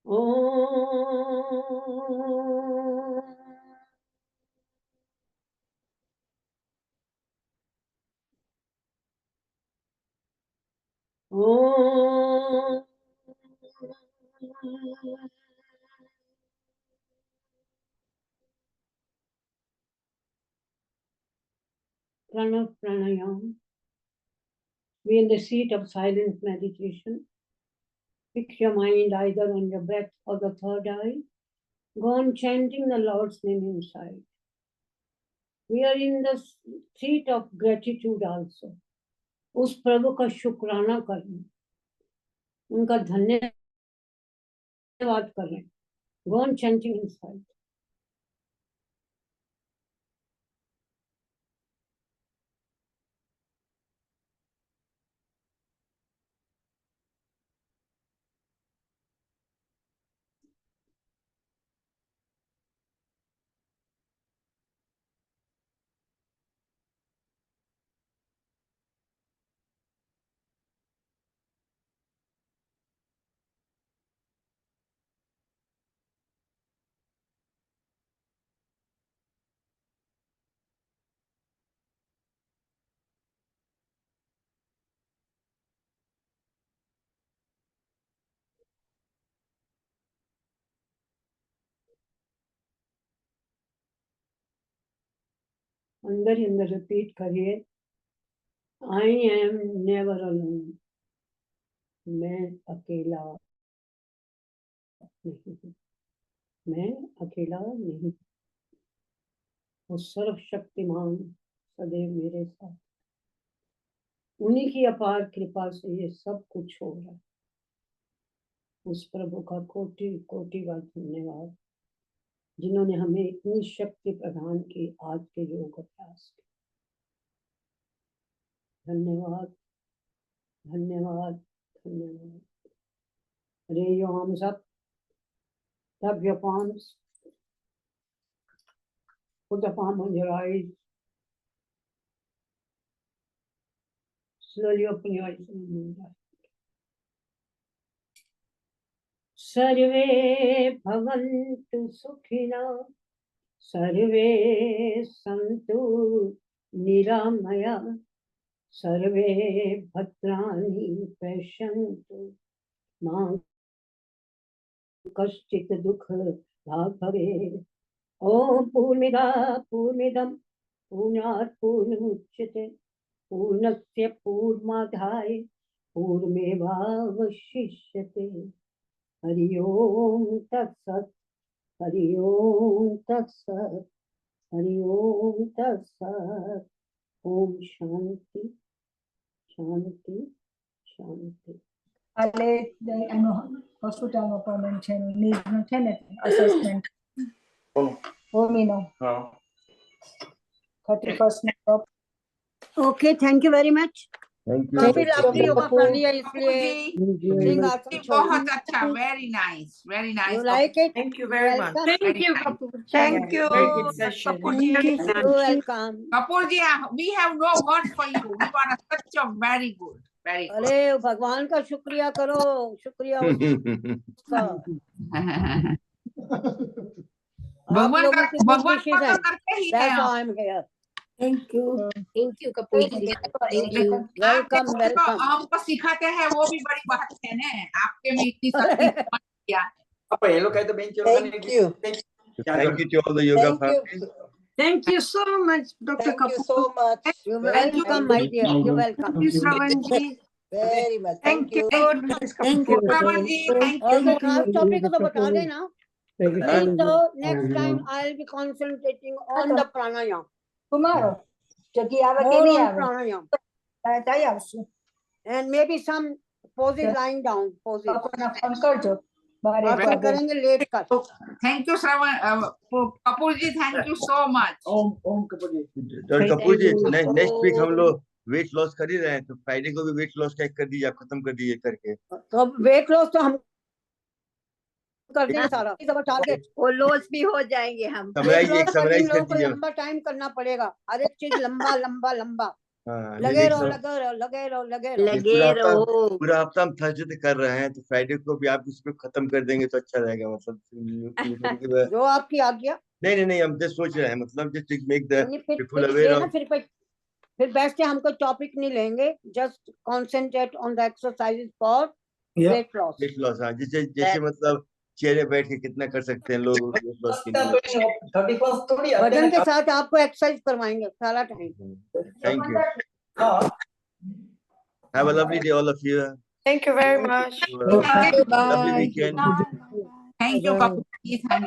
ओम ओम Pranav Pranayam. Be in the seat of silent meditation. Fix your mind either on your breath or the third eye. Go on chanting the Lord's name inside. We are in the seat of gratitude also. उस प्रभु का शुक्राना करें, उनका धन्यवाद करें. Go on chanting inside. अंदर ही अंदर repeat करिए, I am never alone. मैं अकेला नहीं हूँ, मैं अकेला नहीं हूँ, वो सर्वशक्तिमान सदैव मेरे साथ, उन्हीं की अपार कृपा से ये सब कुछ हो रहा है. उस प्रभु का कोटि कोटि बार धन्यवाद, जिन्होंने हमें इतनी शक्ति प्रदान की आज के योग अभ्यास के. धन्यवाद धन्यवाद धन्यवाद. Raise your arms up, tap your palms, put the palm on your eyes, slowly open your eyes and move back. सर्वे भवन्तु सुखिनः, सर्वे सन्तु निरामया सर्वे भद्राणि पश्यन्तु मा कश्चित् दुःखभाग् भवेत्। ॐ पूर्णमिदं पूर्णात् पूर्णमुदच्यते पूर्णस्य पूर्णमादाय पूर्णमेवावशिष्यते। हरि ओम तत्सत्। हरि ओम तत्सत्। हरि ओम तत्सत्। ओम शांति शांति शांति। કાલે એનો હોસ્પિટલનો અપોઇન્ટમેન્ટ છે, નીડનો છે ને અસેસમેન્ટ હોમીનો 31st નો। Okay, thank you very much. Thank you. काफी Dr. लाभली Singh. योगा कर लिया, इसलिए जी, आसन छोड़ बहुत अच्छा, very nice You like it? Thank you very much. Welcome. Thank you, Kapoor. Thank you, Very good session. Kapoor ji. You welcome. Kapoor ji, we have no words for you. You are such a very good, very good. अरे भगवान का शुक्रिया करो, शुक्रिया उसका। भगवान लोगों का की good भगवान wishes को तो हैं। करते ही That's हैं। why I'm here. Thank you. Thank you, Kapoor ji. Thank you. Welcome, आप welcome. हमको सिखाते हैं, वो भी बड़ी बात है ना। आपके में इतनी शक्ति किया। Thank you. Thank you to all the yoga families. Thank you so much, Dr. Thank you Kapoor. so much. You're Thank you. welcome, my dear. You're welcome. Thank you, Shravan ji. Very much. Thank you. Thank you. Shravan ji, thank और you. कोई खास topic हो तो बता देना। नहीं तो next time हाँ। I'll be concentrating on the pranayam. tomorrow જગ્યા આવે કે More નહીં on આવે pranayam. તાઈ આવશું And maybe some poses lying down poses. બપોરના ફોન કરજો 12 और फिर વાગે करेंगे लेट कर। Thank you, Shravan. Kapoor ji, thank you so much. Dr. Kapoor ji, next week हम लोग वेट लॉस कर ही रहे हैं, तो फ्राइडे को भी वेट लॉस का कर दीजिए, आप खत्म कर दीजिए करके। तो वेट लॉस तो हम कर देंगे सारा। टारगेट वो लॉस भी हो जाएंगे हम। समराइज एक समराइज कर लोगों को दीजिए। लंबा टाइम करना पड़ेगा, हर एक चीज लंबा लंबा लंबा। हाँ, लगे ये रहो सब- लगे रहो लगे रहो लगे रहो। लगे रहो। पूरा हफ्ता हम थर्सडे तक कर रहे हैं, तो फ्राइडे को भी आप इसको खत्म कर देंगे तो अच्छा रहेगा। मतलब जो आपकी आज्ञा। नहीं हम जस्ट सोच रहे हैं, मतलब जस्ट टू मेक द नहीं, people aware of- फिर बैठ के हमको टॉपिक नहीं लेंगे, just concentrate on the exercises for weight loss. Weight loss. हाँ, जैसे मतलब चेहरे बैठ के कितना कर सकते हैं लोग वेट लॉस के लिए। वजन के साथ आपको एक्सरसाइज करवाएंगे सारा time. Thank you. Have a lovely day all of you. Thank you very much. Lovely weekend. Thank you, Kapoor ji. Thank